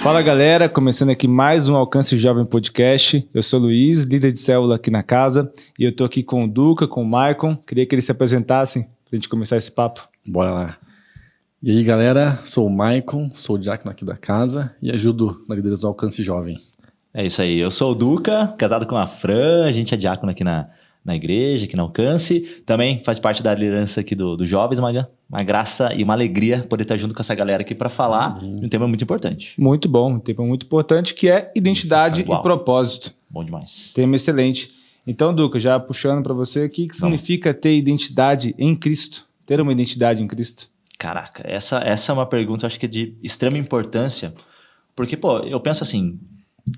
Fala galera, começando aqui mais um Alcance Jovem Podcast. Eu sou o Luiz, líder de célula aqui na casa, e eu tô aqui com o Duca, com o Maicon. Queria que eles se apresentassem pra gente começar esse papo. Bora lá. E aí galera, sou o Maicon, sou o diácono aqui da casa e ajudo na liderança do Alcance Jovem. É isso aí, eu sou o Duca, casado com a Fran, a gente é diácono aqui na igreja, aqui no Alcance. Também faz parte da liderança aqui do Jovens, uma graça e uma alegria poder estar junto com essa galera aqui para falar de um tema muito importante. Muito bom, um tema muito importante que é identidade e propósito. Bom demais. Tema excelente. Então, Duca, já puxando para você, o que significa ter identidade em Cristo? Ter uma identidade em Cristo? Caraca, essa é uma pergunta, acho que de extrema importância, porque, eu penso assim,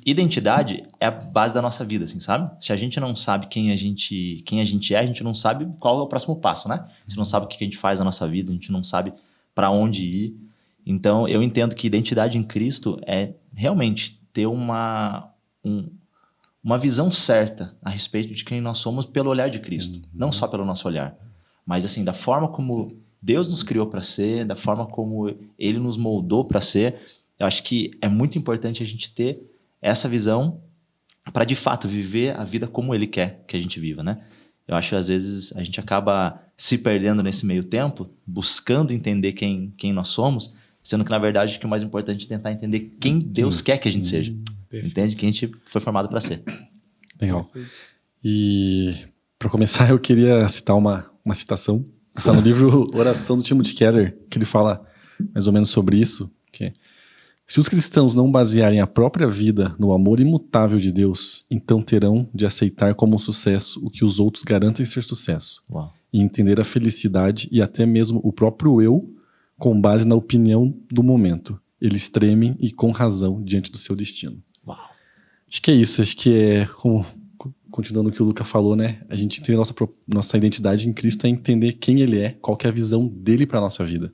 identidade é a base da nossa vida, assim, sabe? Se a gente não sabe quem a gente é, a gente não sabe qual é o próximo passo, né? A gente não sabe o que a gente faz na nossa vida, a gente não sabe para onde ir. Então, eu entendo que identidade em Cristo é realmente ter uma visão certa a respeito de quem nós somos pelo olhar de Cristo. Não só pelo nosso olhar, mas assim, da forma como Deus nos criou para ser, da forma como Ele nos moldou para ser. Eu acho que é muito importante a gente ter essa visão para, de fato, viver a vida como Ele quer que a gente viva, né? Eu acho que, às vezes, a gente acaba se perdendo nesse meio tempo, buscando entender quem nós somos, sendo que, na verdade, que o mais importante é tentar entender quem Deus quer que a gente seja. Perfeito. Entende? Que a gente foi formado para ser. Legal. Perfeito. E, para começar, eu queria citar uma citação. Está no livro Oração do Timothy Keller, que ele fala mais ou menos sobre isso, que se os cristãos não basearem a própria vida no amor imutável de Deus, então terão de aceitar como um sucesso o que os outros garantem ser sucesso. Uau. E entender a felicidade e até mesmo o próprio eu com base na opinião do momento. Eles tremem e com razão diante do seu destino. Uau. Acho que é isso, acho que é como... Continuando o que o Luca falou, né? A gente tem nossa identidade em Cristo é entender quem Ele é, qual que é a visão dele para nossa vida.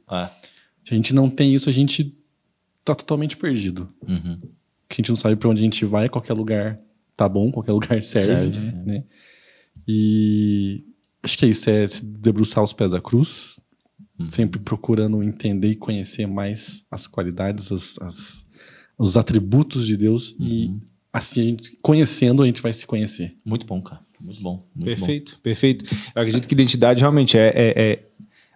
Se a gente não tem isso, a gente tá totalmente perdido. Uhum. A gente não sabe para onde a gente vai, qualquer lugar tá bom, qualquer lugar serve, né? E acho que é isso, é se debruçar aos pés da cruz, sempre procurando entender e conhecer mais as qualidades, os atributos de Deus e assim, a gente, conhecendo, a gente vai se conhecer. Muito bom, cara. Muito bom. Perfeito, perfeito. Eu acredito que identidade realmente é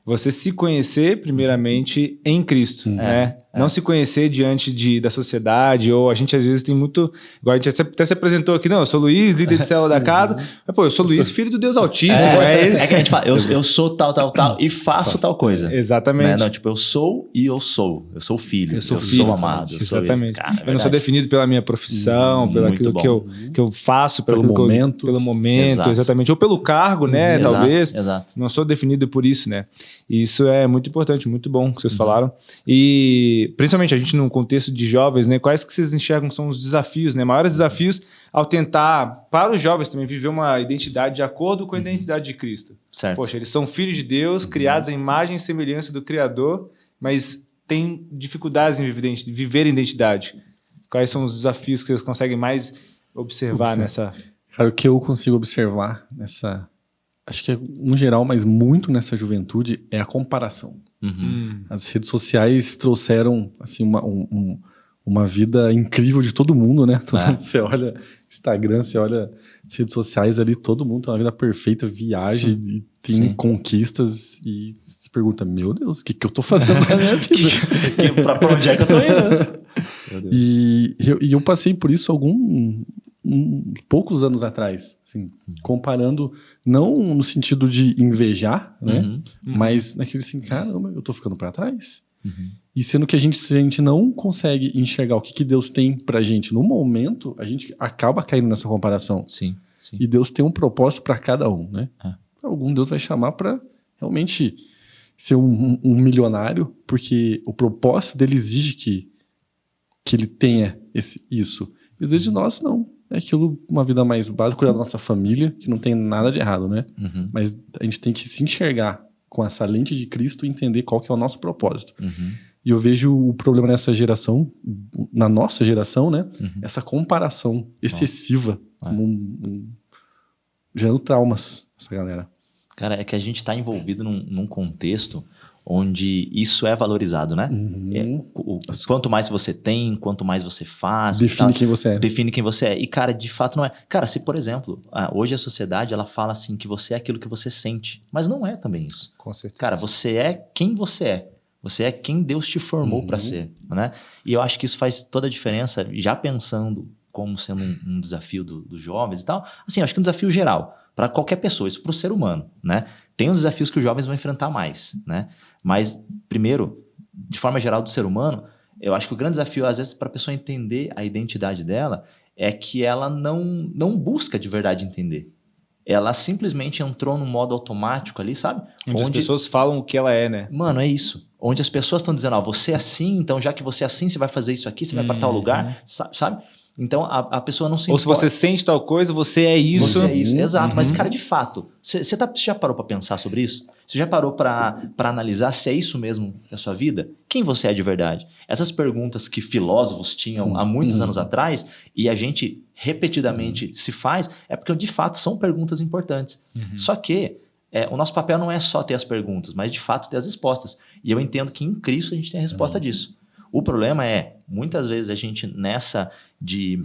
você se conhecer primeiramente em Cristo, né? Não se conhecer diante da sociedade, ou a gente às vezes tem muito... Agora a gente até se apresentou aqui, não, eu sou Luiz, líder de célula da casa, mas eu sou Luiz, filho do Deus Altíssimo. É que a gente fala, eu sou tal e faço tal coisa. Exatamente. Né? Não, tipo, eu sou e eu sou. Eu sou filho, eu sou amado. Exatamente. Eu não sou definido pela minha profissão, pelo aquilo que eu faço, pelo momento, exatamente. Ou pelo cargo, né, talvez. Exato. Não sou definido por isso, né? E isso é muito importante, muito bom que vocês falaram. E principalmente a gente num contexto de jovens, né? Quais que vocês enxergam são os desafios, né? Maiores desafios ao tentar, para os jovens também, viver uma identidade de acordo com a identidade de Cristo. Certo. Poxa, eles são filhos de Deus, criados à imagem e semelhança do Criador, mas têm dificuldades em viver identidade. Quais são os desafios que vocês conseguem mais observar nessa... Cara, o que eu consigo observar nessa... Acho que é um geral, mas muito nessa juventude, é a comparação. As redes sociais trouxeram assim, uma vida incrível de todo mundo, né? Você olha Instagram, você olha as redes sociais ali, todo mundo tem uma vida perfeita, viaja e tem conquistas e se pergunta, meu Deus, o que eu tô fazendo na minha vida? Pra onde é que eu tô indo? E eu passei por isso poucos anos atrás, assim, comparando, não no sentido de invejar, né? Mas naquele assim, caramba, eu tô ficando para trás. E sendo que se a gente não consegue enxergar o que Deus tem pra gente no momento, a gente acaba caindo nessa comparação. Sim. E Deus tem um propósito para cada um, né? Algum Deus vai chamar para realmente ser um milionário, porque o propósito dele exige que ele tenha isso. Às vezes de nós, não. É aquilo, uma vida mais básica, cuidar da nossa família, que não tem nada de errado, né? Mas a gente tem que se enxergar com essa lente de Cristo e entender qual que é o nosso propósito. E eu vejo o problema nessa geração, na nossa geração, né? Essa comparação excessiva, gerando traumas, essa galera. Cara, é que a gente está envolvido num contexto onde isso é valorizado, né? Quanto mais você tem, quanto mais você faz... Define quem você é. Define quem você é. E, cara, de fato não é. Cara, se, por exemplo, hoje a sociedade, ela fala assim que você é aquilo que você sente. Mas não é também isso. Com certeza. Cara, você é quem você é. Você é quem Deus te formou para ser, né? E eu acho que isso faz toda a diferença, já pensando como sendo um desafio dos jovens e tal. Assim, eu acho que um desafio geral, para qualquer pessoa, isso para o ser humano, né? Tem uns desafios que os jovens vão enfrentar mais, né? Mas, primeiro, de forma geral do ser humano, eu acho que o grande desafio, às vezes, para a pessoa entender a identidade dela, é que ela não busca de verdade entender. Ela simplesmente entrou num modo automático ali, sabe? Onde as pessoas falam o que ela é, né? Mano, é isso. Onde as pessoas estão dizendo, você é assim, então já que você é assim, você vai fazer isso aqui, você vai para tal lugar, sabe? Então a pessoa não se importa. Ou se você sente tal coisa, você é isso. Você é isso, exato. Mas, cara, de fato, você já parou para pensar sobre isso? Você já parou para analisar se é isso mesmo a sua vida? Quem você é de verdade? Essas perguntas que filósofos tinham há muitos anos atrás e a gente repetidamente se faz, é porque de fato são perguntas importantes. Só que o nosso papel não é só ter as perguntas, mas de fato ter as respostas. E eu entendo que em Cristo a gente tem a resposta disso. O problema é, muitas vezes a gente nessa de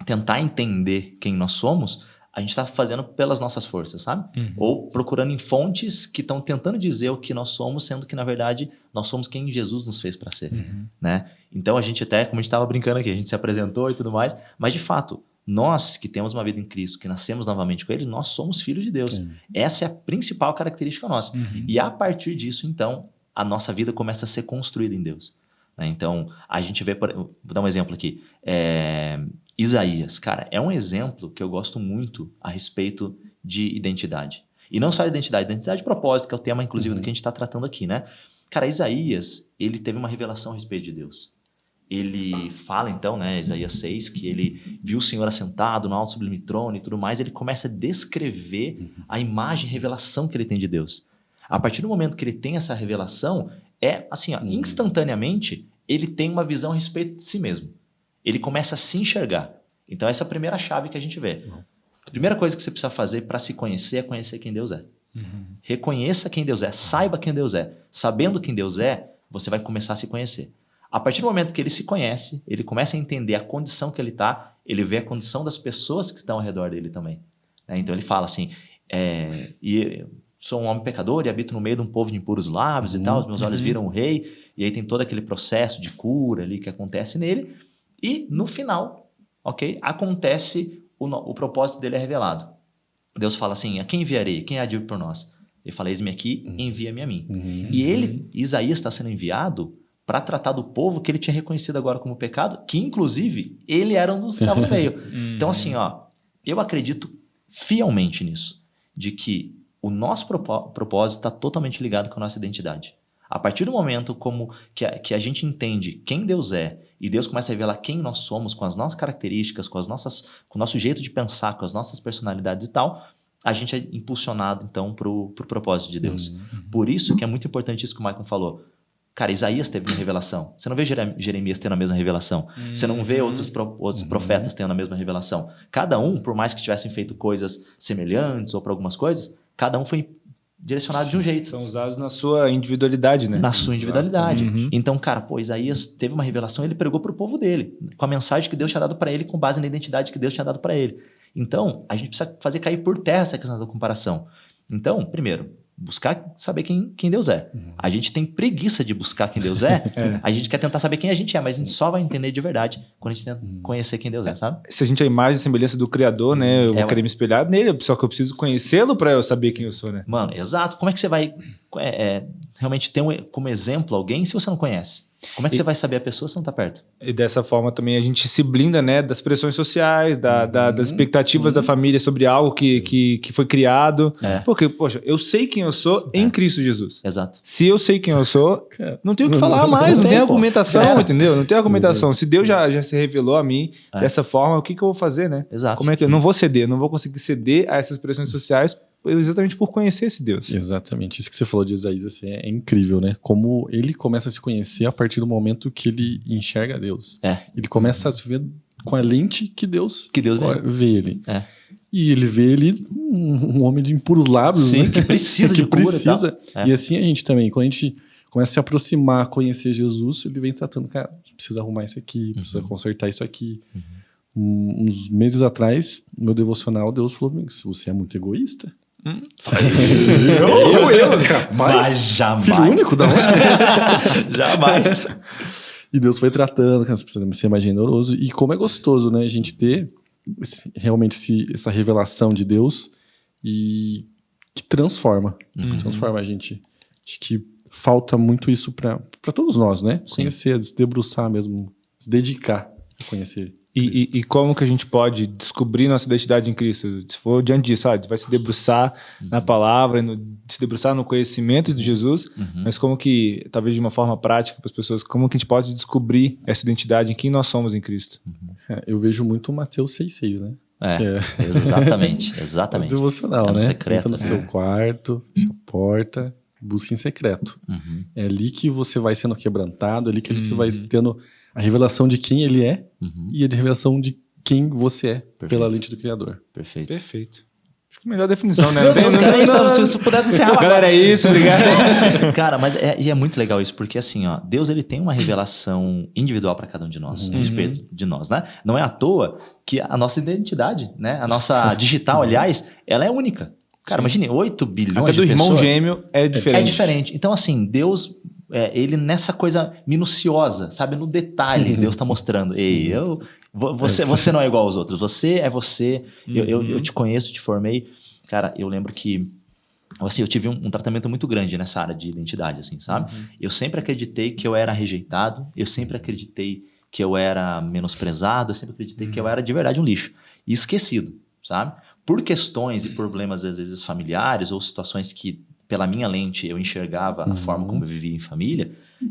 tentar entender quem nós somos, a gente está fazendo pelas nossas forças, sabe? Ou procurando em fontes que estão tentando dizer o que nós somos, sendo que, na verdade, nós somos quem Jesus nos fez para ser, né? Então, a gente até, como a gente estava brincando aqui, a gente se apresentou e tudo mais, mas, de fato, nós que temos uma vida em Cristo, que nascemos novamente com Ele, nós somos filhos de Deus. Essa é a principal característica nossa. E, a partir disso, então, a nossa vida começa a ser construída em Deus. Então, a gente vê... Vou dar um exemplo aqui. Isaías, cara, é um exemplo que eu gosto muito a respeito de identidade. E não só identidade de propósito, que é o tema, inclusive, do que a gente está tratando aqui, né? Cara, Isaías, ele teve uma revelação a respeito de Deus. Ele fala, então, né, Isaías 6, que ele viu o Senhor assentado no alto sublime trono e tudo mais. Ele começa a descrever a imagem e revelação que ele tem de Deus. A partir do momento que ele tem essa revelação, assim, instantaneamente, ele tem uma visão a respeito de si mesmo. Ele começa a se enxergar. Então, essa é a primeira chave que a gente vê. A primeira coisa que você precisa fazer para se conhecer é conhecer quem Deus é. Reconheça quem Deus é, saiba quem Deus é. Sabendo quem Deus é, você vai começar a se conhecer. A partir do momento que ele se conhece, ele começa a entender a condição que ele está, ele vê a condição das pessoas que estão ao redor dele também. Então, ele fala assim, sou um homem pecador e habito no meio de um povo de impuros lábios e tal, os meus olhos viram o rei, e aí tem todo aquele processo de cura ali que acontece nele, e no final, acontece, o propósito dele é revelado. Deus fala assim, a quem enviarei? Quem há de ir por nós? Ele fala, eis-me aqui, envia-me a mim. E Isaías está sendo enviado para tratar do povo que ele tinha reconhecido agora como pecado, que inclusive ele era um dos que estava no meio. Então assim, eu acredito fielmente nisso, de que o nosso propósito está totalmente ligado com a nossa identidade. A partir do momento que a gente entende quem Deus é e Deus começa a revelar quem nós somos com as nossas características, com o nosso jeito de pensar, com as nossas personalidades e tal, a gente é impulsionado então para o propósito de Deus. Por isso que é muito importante isso que o Michael falou. Cara, Isaías teve uma revelação. Você não vê Jeremias tendo a mesma revelação. Você não vê outros profetas tendo a mesma revelação. Cada um, por mais que tivessem feito coisas semelhantes ou para algumas coisas, cada um foi direcionado de um jeito. São usados na sua individualidade, né? Na sua individualidade. Então, cara, Isaías teve uma revelação e ele pregou para o povo dele, com a mensagem que Deus tinha dado para ele, com base na identidade que Deus tinha dado para ele. Então, a gente precisa fazer cair por terra essa questão da comparação. Então, primeiro, buscar saber quem Deus é. A gente tem preguiça de buscar quem Deus é. A gente quer tentar saber quem a gente é, mas a gente só vai entender de verdade quando a gente tenta conhecer quem Deus é, sabe? Se a gente é a imagem e semelhança do Criador, né? Eu vou querer me espelhar nele, só que eu preciso conhecê-lo para eu saber quem eu sou, né? Mano, exato. Como é que você vai realmente ter como exemplo alguém se você não conhece? Como é que você vai saber a pessoa se não está perto? E dessa forma também a gente se blinda, né, das pressões sociais, das expectativas da família sobre algo que foi criado. Porque, poxa, eu sei quem eu sou em Cristo Jesus. Exato. Se eu sei quem eu sou, não tenho o que falar mais, não tem argumentação, entendeu? Não tem argumentação. Se Deus já se revelou a mim dessa forma, o que eu vou fazer, né? Exato. Como é que eu não vou ceder, não vou conseguir ceder a essas pressões sociais exatamente por conhecer esse Deus. Exatamente. Isso que você falou de Isaías assim, é incrível, né? Como ele começa a se conhecer a partir do momento que ele enxerga Deus. Ele começa a se ver com a lente que Deus vê ele. E ele vê ele um homem de impuros lábios. Sim, né? Que precisa de cura. E assim a gente também, quando a gente começa a se aproximar, a conhecer Jesus, ele vem tratando, cara, precisa arrumar isso aqui, precisa consertar isso aqui. Uns meses atrás, no meu devocional, Deus falou, se você é muito egoísta... eu, capaz. Mas jamais. Filho único da onde? Jamais. E Deus foi tratando, cara, você precisa ser mais generoso. E como é gostoso, né, a gente ter realmente essa revelação de Deus e que transforma a gente. Acho que falta muito isso para todos nós, né? Sim. Conhecer, se debruçar mesmo, se dedicar a conhecer. E como que a gente pode descobrir nossa identidade em Cristo? Se for diante disso, vai se debruçar na palavra, se debruçar no conhecimento de Jesus, mas como que, talvez de uma forma prática para as pessoas, como que a gente pode descobrir essa identidade em quem nós somos em Cristo? Eu vejo muito Mateus 6,6, né? Exatamente. É devocional, né? Secreto, entra no seu quarto, fecha a porta, busca em secreto. É ali que você vai sendo quebrantado, é ali que você vai tendo a revelação de quem ele é e a revelação de quem você é pela lente do Criador. Perfeito. Acho que a melhor definição, né? Se puder encerrar. Galera, é isso, obrigado. Cara, mas é muito legal isso, porque assim, ó, Deus ele tem uma revelação individual para cada um de nós, a respeito de nós, né? Não é à toa que a nossa identidade, né? A nossa digital, aliás, ela é única. Cara, imagine 8 bilhões Até de do irmão pessoas. gêmeo é diferente. É diferente. Então, assim, Deus, ele nessa coisa minuciosa, sabe? No detalhe, Deus está mostrando. Ei, você não é igual aos outros. Você é você. Eu te conheço, te formei. Cara, eu lembro que assim, eu tive um tratamento muito grande nessa área de identidade, assim, sabe? Eu sempre acreditei que eu era rejeitado. Eu sempre acreditei que eu era menosprezado. Eu sempre acreditei que eu era de verdade um lixo. E esquecido, sabe? Por questões e problemas, às vezes, familiares ou situações que, pela minha lente, eu enxergava a forma como eu vivia em família,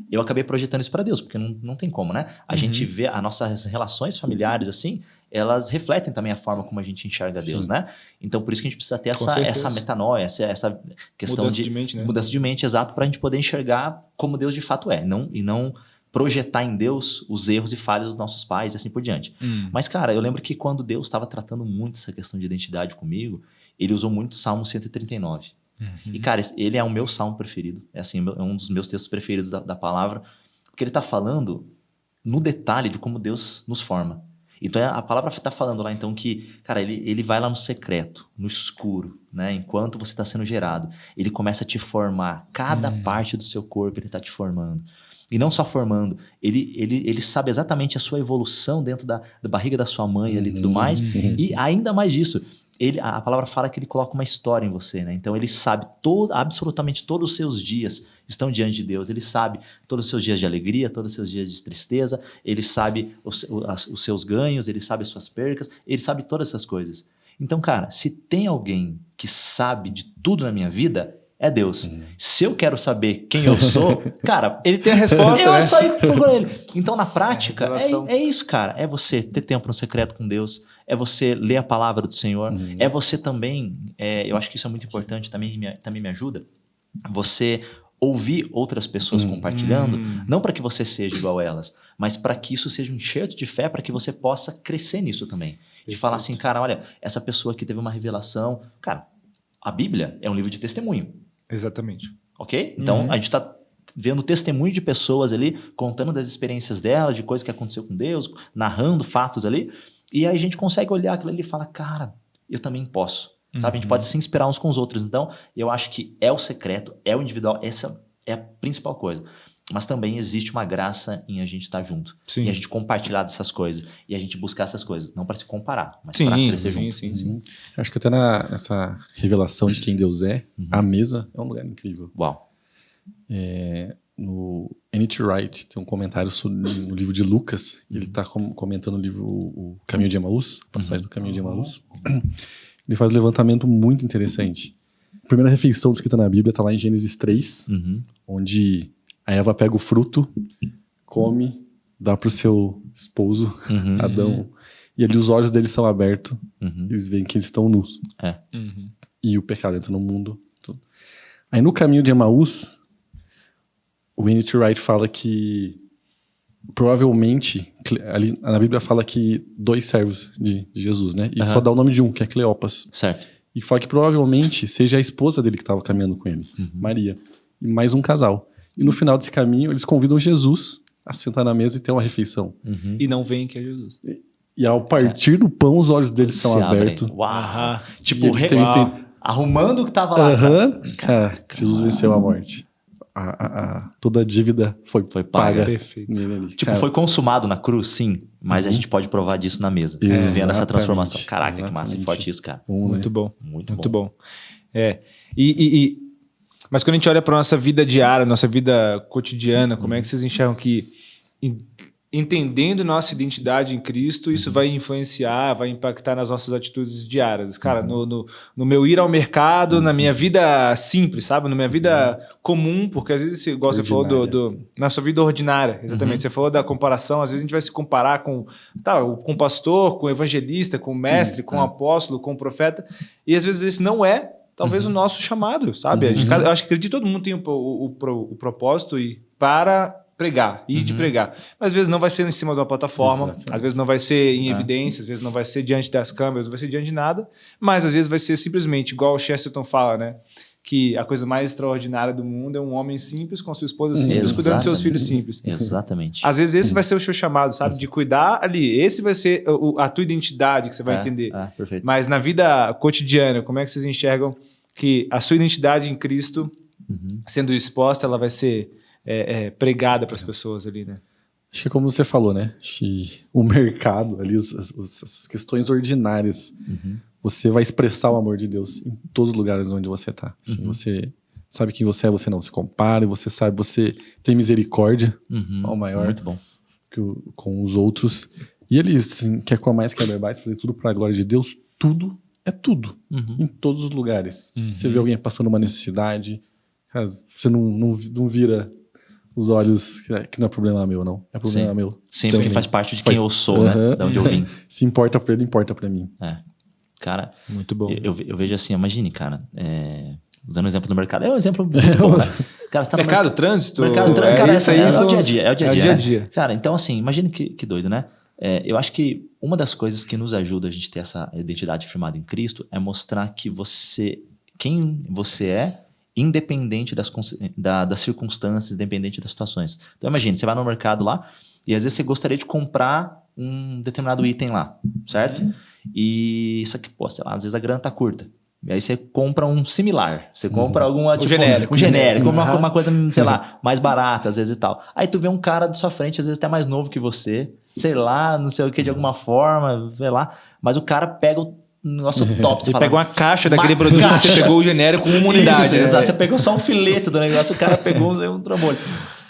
eu acabei projetando isso para Deus, porque não tem como, né? A gente vê as nossas relações familiares, assim, elas refletem também a forma como a gente enxerga Deus, né? Então, por isso que a gente precisa ter essa metanoia, essa questão mudança de mente, né? Mudança de mente, exato, para a gente poder enxergar como Deus de fato é, e não projetar em Deus os erros e falhas dos nossos pais e assim por diante. Mas, cara, eu lembro que quando Deus estava tratando muito essa questão de identidade comigo, ele usou muito o Salmo 139. E, cara, ele é o meu salmo preferido. É assim, é um dos meus textos preferidos da palavra, porque ele está falando no detalhe de como Deus nos forma. Então, a palavra está falando lá, então, que, cara, ele vai lá no secreto, no escuro, né? Enquanto você está sendo gerado. Ele começa a te formar. Cada parte do seu corpo ele está te formando. E não só formando, ele sabe exatamente a sua evolução dentro da barriga da sua mãe ali e tudo mais. E ainda mais disso, a palavra fala que ele coloca uma história em você, né? Então ele sabe absolutamente todos os seus dias estão diante de Deus. Ele sabe todos os seus dias de alegria, todos os seus dias de tristeza. Ele sabe os seus ganhos, ele sabe as suas percas, ele sabe todas essas coisas. Então, cara, se tem alguém que sabe de tudo na minha vida, é Deus. Se eu quero saber quem eu sou, cara, ele tem a resposta, eu né? só ir por ele. Então, na prática, é isso, cara. É você ter tempo no secreto com Deus, é você ler a palavra do Senhor, é você também, eu acho que isso é muito importante, também me ajuda, você ouvir outras pessoas compartilhando, não para que você seja igual a elas, mas para que isso seja um enxerto de fé, para que você possa crescer nisso também. De falar assim, cara, olha, essa pessoa aqui teve uma revelação. Cara, a Bíblia é um livro de testemunho. Exatamente. Ok? Então, a gente está vendo testemunho de pessoas ali, contando das experiências delas, de coisas que aconteceu com Deus, narrando fatos ali, e aí a gente consegue olhar aquilo ali e falar, cara, eu também posso. Sabe? A gente pode se inspirar uns com os outros. Então, eu acho que é o secreto, é o individual, essa é a principal coisa. Mas também existe uma graça em a gente estar junto. Sim. E a gente compartilhar dessas coisas. E a gente buscar essas coisas. Não para se comparar, mas para crescer junto. Sim. Acho que até nessa revelação de quem Deus é, a mesa é um lugar incrível. Uau. No N.T. Wright tem um comentário no livro de Lucas. Ele está comentando o livro O Caminho de Emaús, a passagem do Caminho de Emaús. Ele faz um levantamento muito interessante. A primeira refeição descrita na Bíblia está lá em Gênesis 3, onde a Eva pega o fruto, come, dá para o seu esposo, Adão, e ali os olhos deles são abertos, eles veem que eles estão nus. E o pecado entra no mundo. Tudo. Aí no Caminho de Emaús, o N.T. Wright fala que provavelmente, ali na Bíblia fala que 2 servos de Jesus, né? E só dá o nome de um, que é Cleopas. Certo. E fala que provavelmente seja a esposa dele que estava caminhando com ele, Maria. E mais um casal. E no final desse caminho, eles convidam Jesus a sentar na mesa e ter uma refeição. E não veem que é Jesus. E ao partir do pão, os olhos deles são abertos. Uau! Tipo, arrumando o que tava lá. Cara, Jesus venceu a morte. Toda a dívida foi paga. Perfeito. Tipo, foi consumado na cruz, sim. Mas a gente pode provar disso na mesa. Vendo essa transformação. Caraca, que massa e forte isso, cara. Muito bom. Muito bom. Mas quando a gente olha para nossa vida diária, nossa vida cotidiana, como é que vocês enxergam que, entendendo nossa identidade em Cristo, isso vai influenciar, vai impactar nas nossas atitudes diárias? Cara, no meu ir ao mercado, na minha vida simples, sabe? Na minha vida comum, porque às vezes, igual você falou na sua vida ordinária, exatamente. Você falou da comparação, às vezes a gente vai se comparar com o pastor, com o evangelista, com o mestre, com o apóstolo, com o profeta, e às vezes esse não é talvez o nosso chamado, sabe? Eu acho que acredito que todo mundo tem o propósito para pregar, de pregar. Mas às vezes não vai ser em cima de uma plataforma, às vezes não vai ser em evidência, às vezes não vai ser diante das câmeras, não vai ser diante de nada, mas às vezes vai ser simplesmente, igual o Chesterton fala, né? Que a coisa mais extraordinária do mundo é um homem simples com sua esposa simples, cuidando dos seus filhos simples. Exatamente. Às vezes esse vai ser o seu chamado, sabe? De cuidar ali. Esse vai ser a tua identidade que você vai entender. Perfeito. Mas na vida cotidiana, como é que vocês enxergam que a sua identidade em Cristo, sendo exposta, ela vai ser pregada para as pessoas ali, né? Acho que como você falou, né? Acho que o mercado ali, essas questões ordinárias, você vai expressar o amor de Deus em todos os lugares onde você está. Assim, você sabe quem você é, você não se compara, você sabe, você tem misericórdia ao maior muito bom. Com os outros. E ele assim, quer com a mais, quer mais, fazer tudo para a glória de Deus. Tudo é tudo, em todos os lugares. Você vê alguém passando uma necessidade, cara, você não vira os olhos, que não é problema meu, não. É problema meu. Sim, porque faz parte de quem eu sou, né? Da onde eu vim. Se importa pra ele, importa pra mim. Cara, muito bom. Eu vejo assim, imagine, cara, usando o exemplo do mercado, é um exemplo muito bom, cara. Cara, tá mercado, trânsito? Mercado, trânsito, cara, é o dia a dia. É o dia a dia. Né? Cara, então assim, imagine que doido, né? Eu acho que uma das coisas que nos ajuda a gente ter essa identidade firmada em Cristo é mostrar que quem você é, independente das circunstâncias, independente das situações. Então imagine, você vai no mercado lá e às vezes você gostaria de comprar um determinado item lá, certo? E isso aqui, sei lá, às vezes a grana tá curta. E aí você compra um similar. Você compra alguma... Tipo, genérico. Um genérico. Uma coisa, sei lá, mais barata às vezes e tal. Aí tu vê um cara da sua frente, às vezes até mais novo que você. Sei lá, não sei o que, de alguma forma, sei lá. Mas o cara pega o negócio top. Você pegou uma caixa daquele produto, você pegou o genérico com uma unidade. Exato, você pegou só um filete do negócio, o cara pegou um trambolho.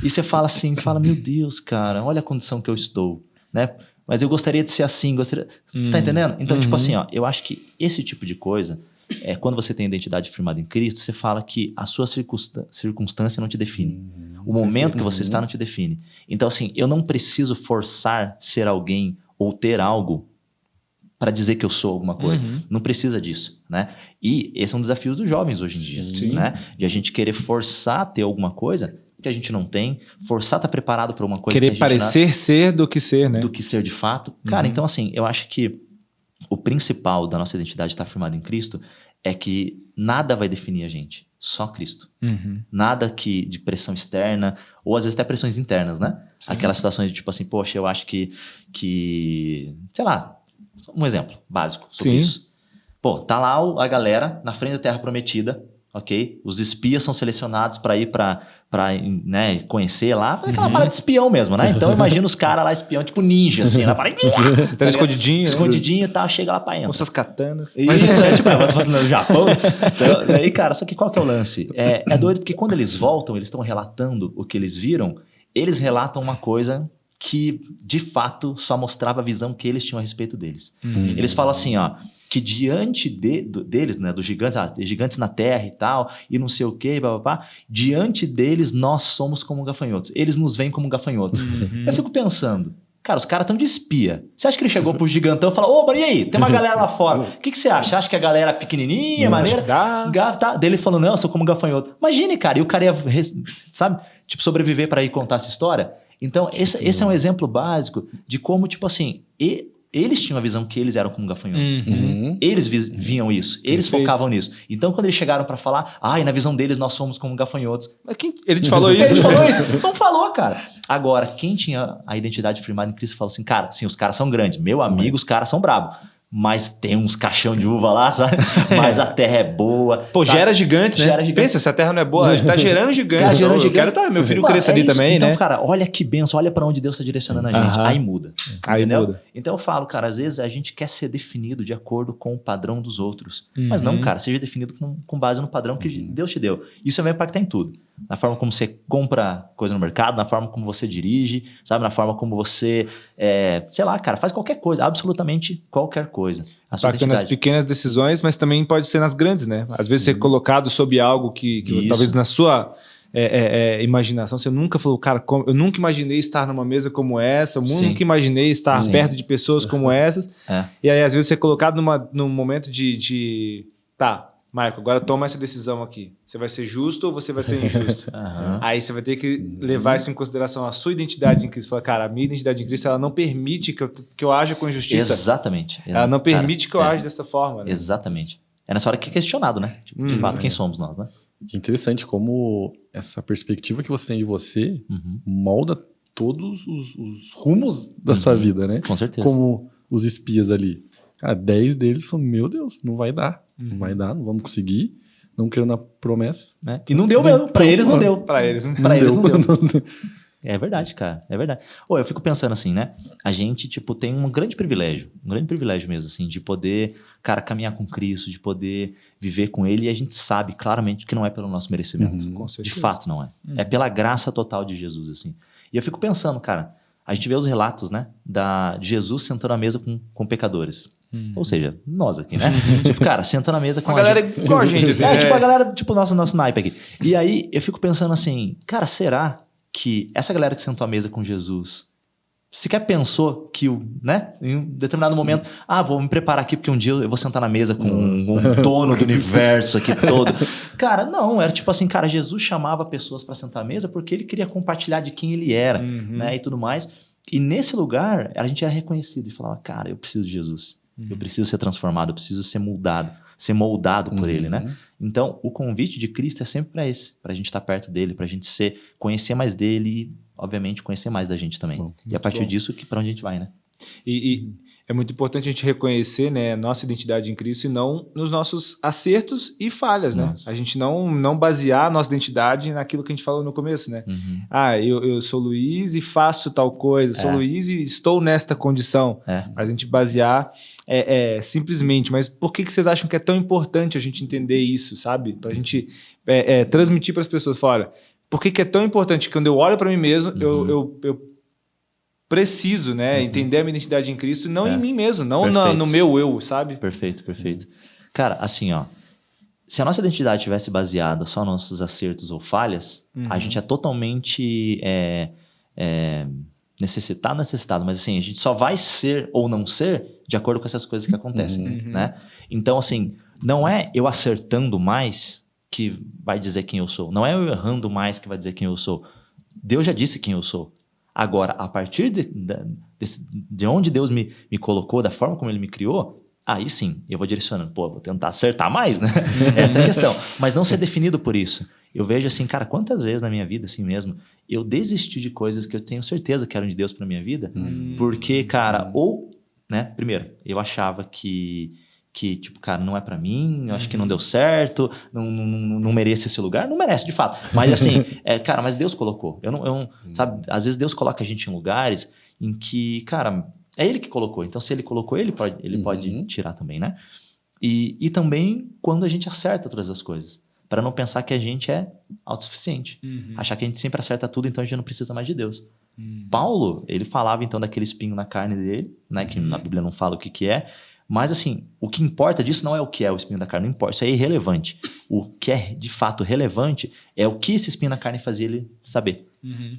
E você fala assim, meu Deus, cara, olha a condição que eu estou, né? Mas eu gostaria de ser assim, tá entendendo? Então, tipo assim, ó, eu acho que esse tipo de coisa... quando você tem a identidade firmada em Cristo, você fala que a sua circunstância não te define. O momento que você está não te define. Então, assim, eu não preciso forçar ser alguém ou ter algo para dizer que eu sou alguma coisa. Não precisa disso, né? E esse é um desafio dos jovens hoje em dia, né? De a gente querer forçar a ter alguma coisa que a gente não tem, forçar a estar preparado para uma coisa querer que a gente parecer ser do que ser, né? Do que ser de fato. Cara, então, assim, eu acho que o principal da nossa identidade estar firmada em Cristo é que nada vai definir a gente, só Cristo. Nada de pressão externa, ou às vezes até pressões internas, né? Sim. Aquelas situações de tipo assim, poxa, eu acho que sei lá, um exemplo básico sobre isso. Pô, tá lá a galera na frente da Terra Prometida, ok? Os espias são selecionados para ir para né, conhecer lá. Aquela parada de espião mesmo, né? Então imagina os caras lá espião, tipo ninja, assim. Lá, tá escondidinho. Escondidinho e tal, chega lá pra entrar. Com suas katanas. Isso, tipo, você fazendo no Japão. Então, aí, cara, só que qual que é o lance? É doido porque quando eles voltam, eles estão relatando o que eles viram, eles relatam uma coisa que, de fato, só mostrava a visão que eles tinham a respeito deles. Eles falam assim, ó, que diante deles, né, dos gigantes, gigantes na terra e tal, e não sei o quê, diante deles nós somos como gafanhotos. Eles nos veem como gafanhotos. Eu fico pensando, cara, os caras estão de espia. Você acha que ele chegou pro gigantão e falou, mas e aí? Tem uma galera lá fora. O que você acha? Você acha que a galera é pequenininha, maneira? Tá. Dele falou, não, eu sou como gafanhoto. Imagine, cara, e o cara ia, sabe, tipo, sobreviver para ir contar essa história. Então, esse é um exemplo básico de como, tipo assim, Eles tinham a visão que eles eram como gafanhotos. Uhum. Eles viam isso. Eles Perfeito. focavam nisso. Então, quando eles chegaram pra falar, na visão deles nós somos como gafanhotos. Mas ele te falou isso? Ele falou isso? Não falou, cara. Agora, quem tinha a identidade firmada em Cristo falou assim, cara, sim, os caras são grandes. Meu amigo, os caras são bravos. Mas tem uns caixão de uva lá, sabe? Mas a terra é boa. Pô, sabe? gera gigantes, né? Gera gigantes. Pensa, se a terra não é boa, tá gerando gigantes. Tá gerando Eu gigantes. quero meu filho Mano, cresça ali isso. também, então, né? cara, olha que benção, olha pra onde Deus tá direcionando a gente. Aí muda. Aí Entendeu? muda. Então eu falo, cara, às vezes a gente quer ser definido de acordo com o padrão dos outros. Mas não, cara, seja definido com base no padrão que Deus te deu. Isso vai impactar em tudo. Na forma como você compra coisa no mercado, na forma como você dirige, sabe? Na forma como você, sei lá, cara, faz qualquer coisa, absolutamente qualquer coisa. A sua Impacta nas identidade. pequenas decisões, mas também pode ser nas grandes, né? Às vezes você é colocado sob algo que Isso. talvez na sua imaginação você nunca falou, cara, eu nunca imaginei estar numa mesa como essa, eu Sim. nunca imaginei estar Sim. perto de pessoas como essas. É. E aí, às vezes, você é colocado num momento de tá, Marco, agora toma essa decisão aqui. Você vai ser justo ou você vai ser injusto? Aham. Aí você vai ter que levar isso em consideração, a sua identidade em Cristo. Falar, cara, a minha identidade em Cristo, ela não permite que eu haja com injustiça. Exatamente. Ela não permite que eu Cara, aja dessa forma. Né? Exatamente. É nessa hora que é questionado, né? Tipo, de fato, quem somos nós, né? Que interessante como essa perspectiva que você tem de você molda todos os rumos da sua vida, né? Com certeza. Como os espias ali. Cara, 10 deles falaram, meu Deus, não vai dar. Não vai dar, não vamos conseguir. Não quero na promessa. Né? E não deu mesmo. Pra eles não deu. Pra eles, né? Pra eles não deu. É verdade, cara. É verdade. Eu fico pensando assim, né? A gente, tipo, tem um grande privilégio mesmo, assim, de poder, cara, caminhar com Cristo, de poder viver com Ele, e a gente sabe claramente que não é pelo nosso merecimento. Com De certeza. fato, não é. É pela graça total de Jesus, assim. E eu fico pensando, cara, a gente vê os relatos, né? De Jesus sentando à mesa com pecadores. Ou seja, nós aqui, né? Tipo, cara, sentando à mesa com A galera igual a gente, assim. tipo a galera, tipo nosso naipe aqui. E aí eu fico pensando assim, cara, será que essa galera que sentou à mesa com Jesus sequer pensou que, né, em um determinado momento, vou me preparar aqui porque um dia eu vou sentar na mesa com um dono do universo aqui todo. Cara, não, era tipo assim, cara, Jesus chamava pessoas para sentar à mesa porque ele queria compartilhar de quem ele era, né, e tudo mais. E nesse lugar, a gente era reconhecido e falava, cara, eu preciso de Jesus. Eu preciso ser transformado, eu preciso ser moldado por ele, né? Então, o convite de Cristo é sempre para esse, para a gente estar perto dele, para a gente conhecer mais dele e, obviamente, conhecer mais da gente também. E a partir disso, para onde a gente vai, né? E é muito importante a gente reconhecer, né, nossa identidade em Cristo e não nos nossos acertos e falhas, né? Nossa. A gente não basear a nossa identidade naquilo que a gente falou no começo, né? Eu sou Luiz e faço tal coisa, sou Luiz e estou nesta condição. Mas a gente basear simplesmente. Mas por que vocês acham que é tão importante a gente entender isso, sabe? Pra gente transmitir para as pessoas fora. Por que é tão importante que quando eu olho para mim mesmo, eu preciso, né, entender a minha identidade em Cristo e não em mim mesmo, não no meu eu, sabe? Perfeito. Cara, assim, ó, se a nossa identidade tivesse baseada só nos nossos acertos ou falhas, a gente é totalmente necessitado, mas assim, a gente só vai ser ou não ser de acordo com essas coisas que acontecem, né? Então, assim, não é eu acertando mais que vai dizer quem eu sou, não é eu errando mais que vai dizer quem eu sou. Deus já disse quem eu sou. Agora, a partir de onde Deus me colocou, da forma como Ele me criou, aí sim, eu vou direcionando. Vou tentar acertar mais, né? Essa é a questão. Mas não ser definido por isso. Eu vejo assim, cara, quantas vezes na minha vida, assim mesmo, eu desisti de coisas que eu tenho certeza que eram de Deus pra minha vida, porque, cara, né, primeiro, eu achava que tipo, cara, não é pra mim, eu acho que não deu certo, não merece esse lugar. Não merece, de fato. Mas assim, cara, mas Deus colocou. Sabe, às vezes Deus coloca a gente em lugares em que, cara, é Ele que colocou. Então, se Ele colocou, Ele pode tirar também, né? E também quando a gente acerta todas as coisas. Para não pensar que a gente é autossuficiente. Achar que a gente sempre acerta tudo, então a gente não precisa mais de Deus. Paulo, ele falava então daquele espinho na carne dele, né? Que na Bíblia não fala o que é. Mas assim, o que importa disso não é o que é o espinho da carne, não importa, isso é irrelevante. O que é de fato relevante é o que esse espinho na carne fazia ele saber.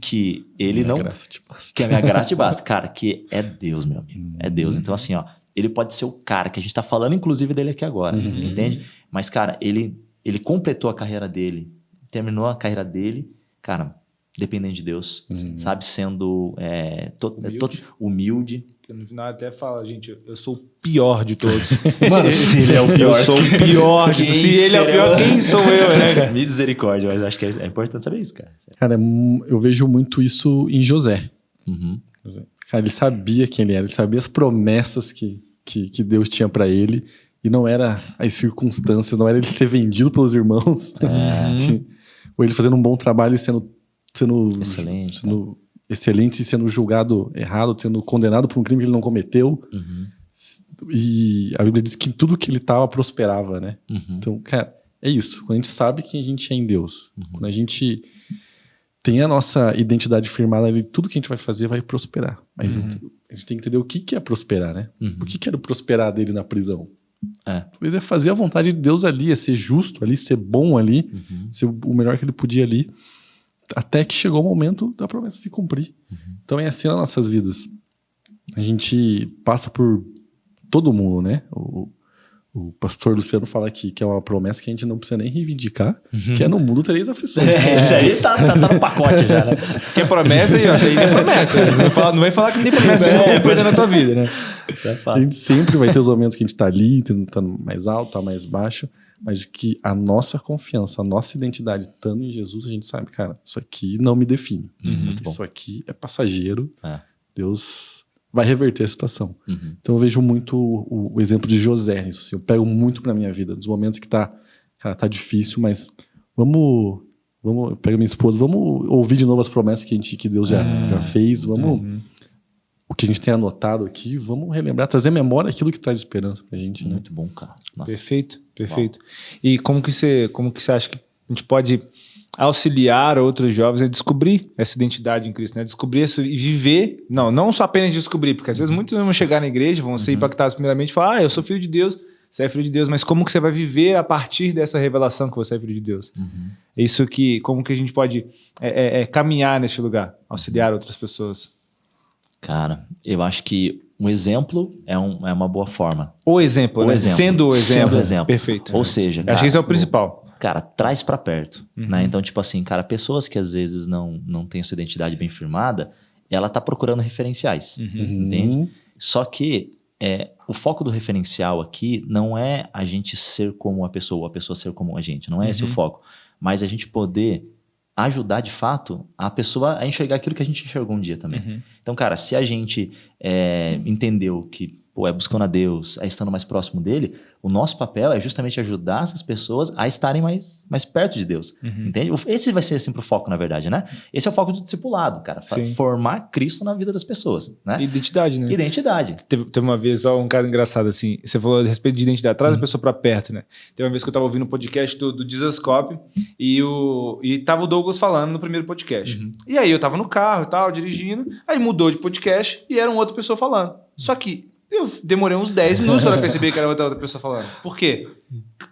Que ele Minha não... graça te basta. Que a minha graça te basta. Cara, que é Deus, meu amigo. É Deus. Então assim, ó, ele pode ser o cara que a gente tá falando inclusive dele aqui agora, entende? Mas cara, ele completou a carreira dele, terminou a carreira dele, cara, dependendo de Deus, sabe? Sendo humilde. No final até fala, gente, eu sou o pior de todos. Mano, se ele é o pior. Eu sou o pior de todos. Se ele é o pior, quem sou eu, né, cara? Misericórdia, mas acho que é importante saber isso, cara. Cara, eu vejo muito isso em José. Uhum. Cara, ele sabia quem ele era, ele sabia as promessas que Deus tinha pra ele, e não era as circunstâncias, não era ele ser vendido pelos irmãos, ou ele fazendo um bom trabalho e sendo excelente e sendo julgado errado, sendo condenado por um crime que ele não cometeu. E a Bíblia diz que tudo que ele estava prosperava, né? Então, cara, é isso. Quando a gente sabe quem a gente é em Deus, quando a gente tem a nossa identidade firmada ali, tudo que a gente vai fazer vai prosperar. Mas a gente tem que entender o que é prosperar, né? Por que era o prosperar dele na prisão? Talvez é fazer a vontade de Deus ali, é ser justo ali, ser bom ali, ser o melhor que ele podia ali, até que chegou o momento da promessa se cumprir. Então é assim nas nossas vidas. A gente passa por todo mundo, né? O pastor Luciano fala aqui que é uma promessa que a gente não precisa nem reivindicar, que é no mundo tereis aflições. Isso aí tá no pacote já, né? Que é promessa aí, ó. Tem promessa. Não vai falar que não tem promessa na tua vida, né? A gente sempre vai ter os momentos que a gente tá ali, tá mais alto, tá mais baixo, mas que a nossa confiança, a nossa identidade estando em Jesus, a gente sabe, cara, isso aqui não me define. Isso aqui é passageiro. Deus vai reverter a situação. Então eu vejo muito o exemplo de José nisso, assim, eu pego muito pra minha vida, nos momentos que tá difícil, mas vamos, eu pego minha esposa, vamos ouvir de novo as promessas que Deus já fez, vamos, o que a gente tem anotado aqui, vamos relembrar, trazer à memória aquilo que traz esperança pra gente, né? Muito bom, cara. Nossa. Perfeito. E como que você acha que a gente pode auxiliar outros jovens a descobrir essa identidade em Cristo, né? Descobrir isso e viver, não só apenas descobrir, porque às vezes muitos vão chegar na igreja, vão ser impactados primeiramente e falar, eu sou filho de Deus, você é filho de Deus, mas como que você vai viver a partir dessa revelação que você é filho de Deus? É isso como que a gente pode caminhar neste lugar, auxiliar outras pessoas? Cara, eu acho que um exemplo é uma boa forma. O exemplo, né? Sendo o exemplo. Perfeito. Ou seja, acho que esse é o principal. Cara, traz pra perto, né? Então, tipo assim, cara, pessoas que às vezes não têm sua identidade bem firmada, ela tá procurando referenciais, entende? Só que o foco do referencial aqui não é a gente ser como a pessoa ser como a gente, não é esse o foco. Mas a gente poder ajudar, de fato, a pessoa a enxergar aquilo que a gente enxergou um dia também. Então, cara, se a gente entendeu que é buscando a Deus, é estando mais próximo dele, o nosso papel é justamente ajudar essas pessoas a estarem mais perto de Deus, entende? Esse vai ser sempre o foco, na verdade, né? Esse é o foco do discipulado, cara, formar Cristo na vida das pessoas, né? Identidade, né? Identidade. Teve uma vez, um caso engraçado assim, você falou a respeito de identidade, traz a pessoa pra perto, né? Teve uma vez que eu tava ouvindo um podcast do Jesuscope e tava o Douglas falando no primeiro podcast. E aí eu tava no carro e tal, dirigindo, aí mudou de podcast e era uma outra pessoa falando. Só que eu demorei uns 10 minutos para perceber que era outra pessoa falando. Por quê?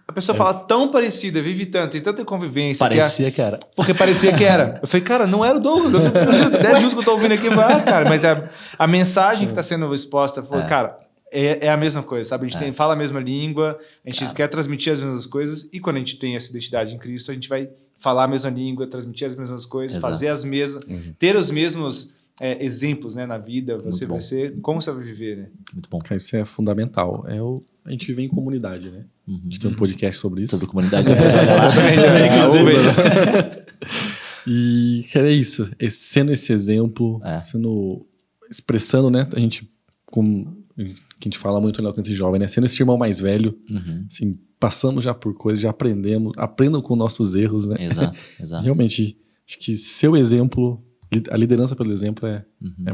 A pessoa fala tão parecida, vive tanto, tem tanta convivência. Parecia que era. Porque parecia que era. Eu falei, cara, não era o Douglas. 10 minutos que eu tô ouvindo aqui, cara. Mas a mensagem que tá sendo exposta foi, cara, é a mesma coisa, sabe? A gente fala a mesma língua, a gente quer transmitir as mesmas coisas, e quando a gente tem essa identidade em Cristo, a gente vai falar a mesma língua, transmitir as mesmas coisas, fazer as mesmas, ter os mesmos exemplos, né, na vida, você vai ser, como você vai viver, né? Muito bom. Isso é fundamental. A gente vive em comunidade, né? A gente tem um podcast sobre isso. Sobre comunidade, depois vai lá. E, cara, é isso. Sendo esse exemplo, expressando, né? A gente, como a gente fala muito no Alcance Jovem, né? Sendo esse irmão mais velho, assim, passamos já por coisas, já aprendam com nossos erros, né? Exato. Realmente, acho que seu exemplo, a liderança pelo exemplo é a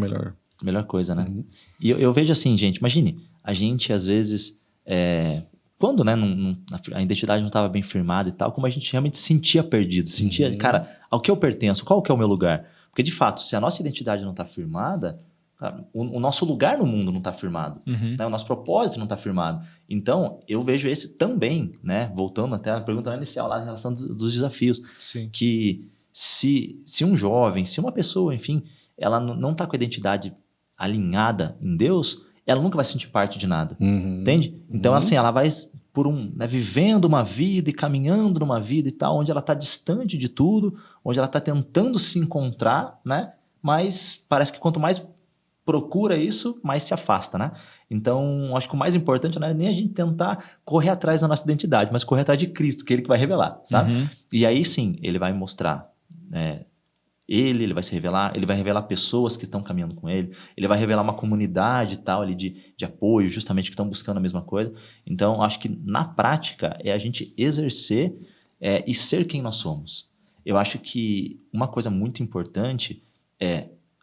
melhor coisa, né? E eu vejo assim, gente, imagine, a gente às vezes, quando, né, a identidade não estava bem firmada e tal, como a gente realmente se sentia perdido, cara, ao que eu pertenço, qual que é o meu lugar? Porque de fato, se a nossa identidade não está firmada, cara, o nosso lugar no mundo não está firmado, né? O nosso propósito não está firmado. Então, eu vejo esse também, né, voltando até a pergunta inicial lá em relação dos desafios, que se um jovem, se uma pessoa, enfim, ela não está com a identidade alinhada em Deus, ela nunca vai sentir parte de nada, entende? Então, assim, ela vai né, vivendo uma vida e caminhando numa vida e tal, onde ela está distante de tudo, onde ela está tentando se encontrar, né? Mas parece que quanto mais procura isso, mais se afasta, né? Então, acho que o mais importante não é nem a gente tentar correr atrás da nossa identidade, mas correr atrás de Cristo, que é Ele que vai revelar, sabe? E aí sim, Ele vai mostrar, Ele vai se revelar, Ele vai revelar pessoas que estão caminhando com Ele vai revelar uma comunidade e tal ali de apoio, justamente, que estão buscando a mesma coisa. Então, acho que na prática é a gente exercer e ser quem nós somos. Eu acho que uma coisa muito importante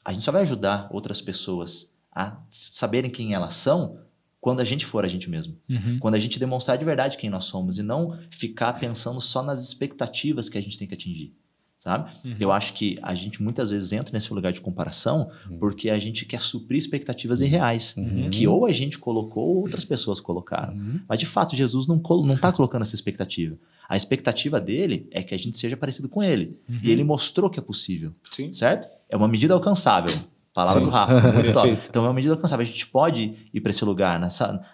a gente só vai ajudar outras pessoas a saberem quem elas são quando a gente for a gente mesmo. Quando a gente demonstrar de verdade quem nós somos e não ficar pensando só nas expectativas que a gente tem que atingir, sabe? Eu acho que a gente muitas vezes entra nesse lugar de comparação porque a gente quer suprir expectativas irreais que ou a gente colocou ou outras pessoas colocaram. Mas, de fato, Jesus não está colocando essa expectativa. A expectativa dele é que a gente seja parecido com ele. E ele mostrou que é possível, certo? É uma medida alcançável. Palavra do Rafa. Muito top. Então, é uma medida alcançável. A gente pode ir para esse lugar,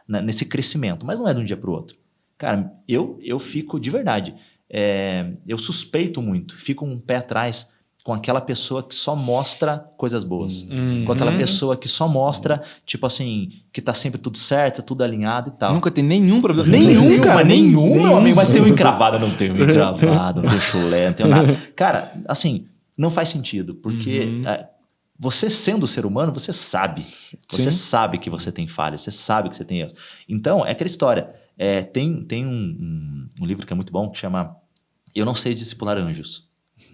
nesse crescimento, mas não é de um dia para o outro. Cara, eu fico de verdade... eu suspeito muito, fico um pé atrás com aquela pessoa que só mostra coisas boas, com aquela pessoa que só mostra, tipo assim, que tá sempre tudo certo, tudo alinhado e tal. Nunca tem nenhum problema. Nenhum, cara, nenhum, meu amigo. Mas tem um encravado, não tenho um encravado, não tenho chulé, não tenho nada. Cara, assim, não faz sentido, porque você sendo ser humano, você sabe. Você sabe que você tem falhas, você sabe que você tem erros. Então, é aquela história. Tem um livro que é muito bom, que chama Eu Não Sei Discipular Anjos.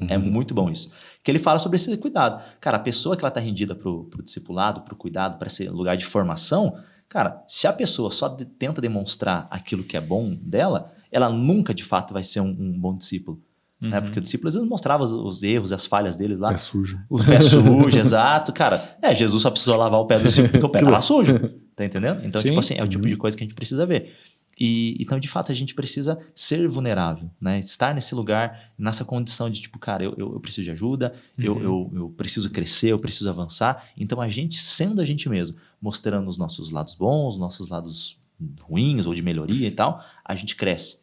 É muito bom isso. Que ele fala sobre esse cuidado. Cara, a pessoa que ela está rendida pro discipulado, pro cuidado, para esse lugar de formação, cara, se a pessoa só tenta demonstrar aquilo que é bom dela, ela nunca, de fato, vai ser um bom discípulo. Né? Porque o discípulo, às vezes, mostrava os erros, as falhas deles lá. Pé sujo. Os pés sujos, exato. Cara, Jesus só precisou lavar o pé do discípulo porque o pé estava sujo. Tá entendendo? Então, tipo assim, é o tipo de coisa que a gente precisa ver. Então, de fato, a gente precisa ser vulnerável, né? Estar nesse lugar, nessa condição de tipo, cara, eu preciso de ajuda, eu preciso crescer, eu preciso avançar. Então, a gente, sendo a gente mesmo, mostrando os nossos lados bons, os nossos lados ruins ou de melhoria e tal, a gente cresce.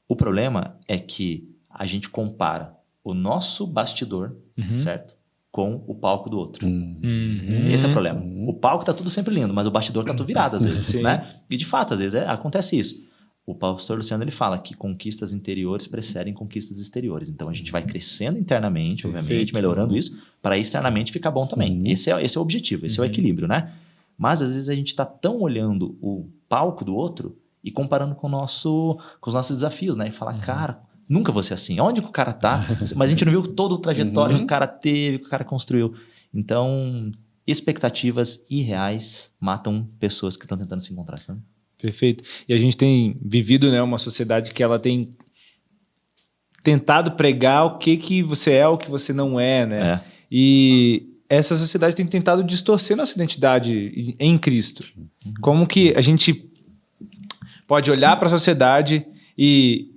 O problema é que a gente compara o nosso bastidor, certo? Com o palco do outro. Esse é o problema. O palco tá tudo sempre lindo, mas o bastidor tá tudo virado às vezes, né? E de fato, às vezes acontece isso. O pastor Luciano, ele fala que conquistas interiores precedem conquistas exteriores. Então a gente vai crescendo internamente, obviamente, melhorando isso, para externamente ficar bom também. Esse é o objetivo, esse é o equilíbrio, né? Mas às vezes a gente tá tão olhando o palco do outro e comparando com os nossos desafios, né? E falar, cara, nunca vou ser assim. Onde que o cara tá? Mas a gente não viu toda a trajetória que o cara teve, que o cara construiu. Então, expectativas irreais matam pessoas que estão tentando se encontrar, sabe? Perfeito. E a gente tem vivido, né, uma sociedade que ela tem tentado pregar o que você é, o que você não é, né? E essa sociedade tem tentado distorcer nossa identidade em Cristo. Como que a gente pode olhar para a sociedade e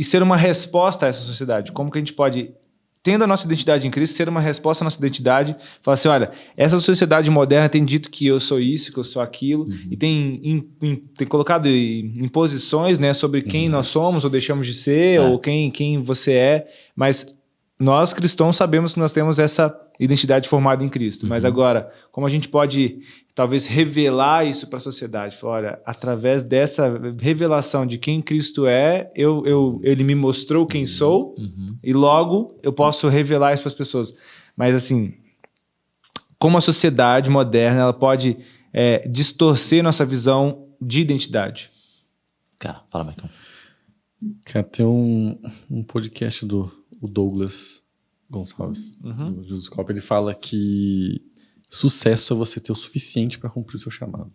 ser uma resposta a essa sociedade? Como que a gente pode, tendo a nossa identidade em Cristo, ser uma resposta à nossa identidade? Falar assim, olha, essa sociedade moderna tem dito que eu sou isso, que eu sou aquilo, e tem colocado imposições, né, sobre quem nós somos ou deixamos de ser, ou quem você é, mas nós cristãos sabemos que nós temos essa identidade formada em Cristo. Mas agora, como a gente pode talvez revelar isso para a sociedade? Olha, através dessa revelação de quem Cristo é, ele me mostrou quem sou e logo eu posso revelar isso para as pessoas. Mas assim, como a sociedade moderna ela pode distorcer nossa visão de identidade? Cara, fala, Michael. Cara, tem um podcast do Douglas Gonçalves, do Jesus Cop, ele fala que sucesso é você ter o suficiente para cumprir o seu chamado.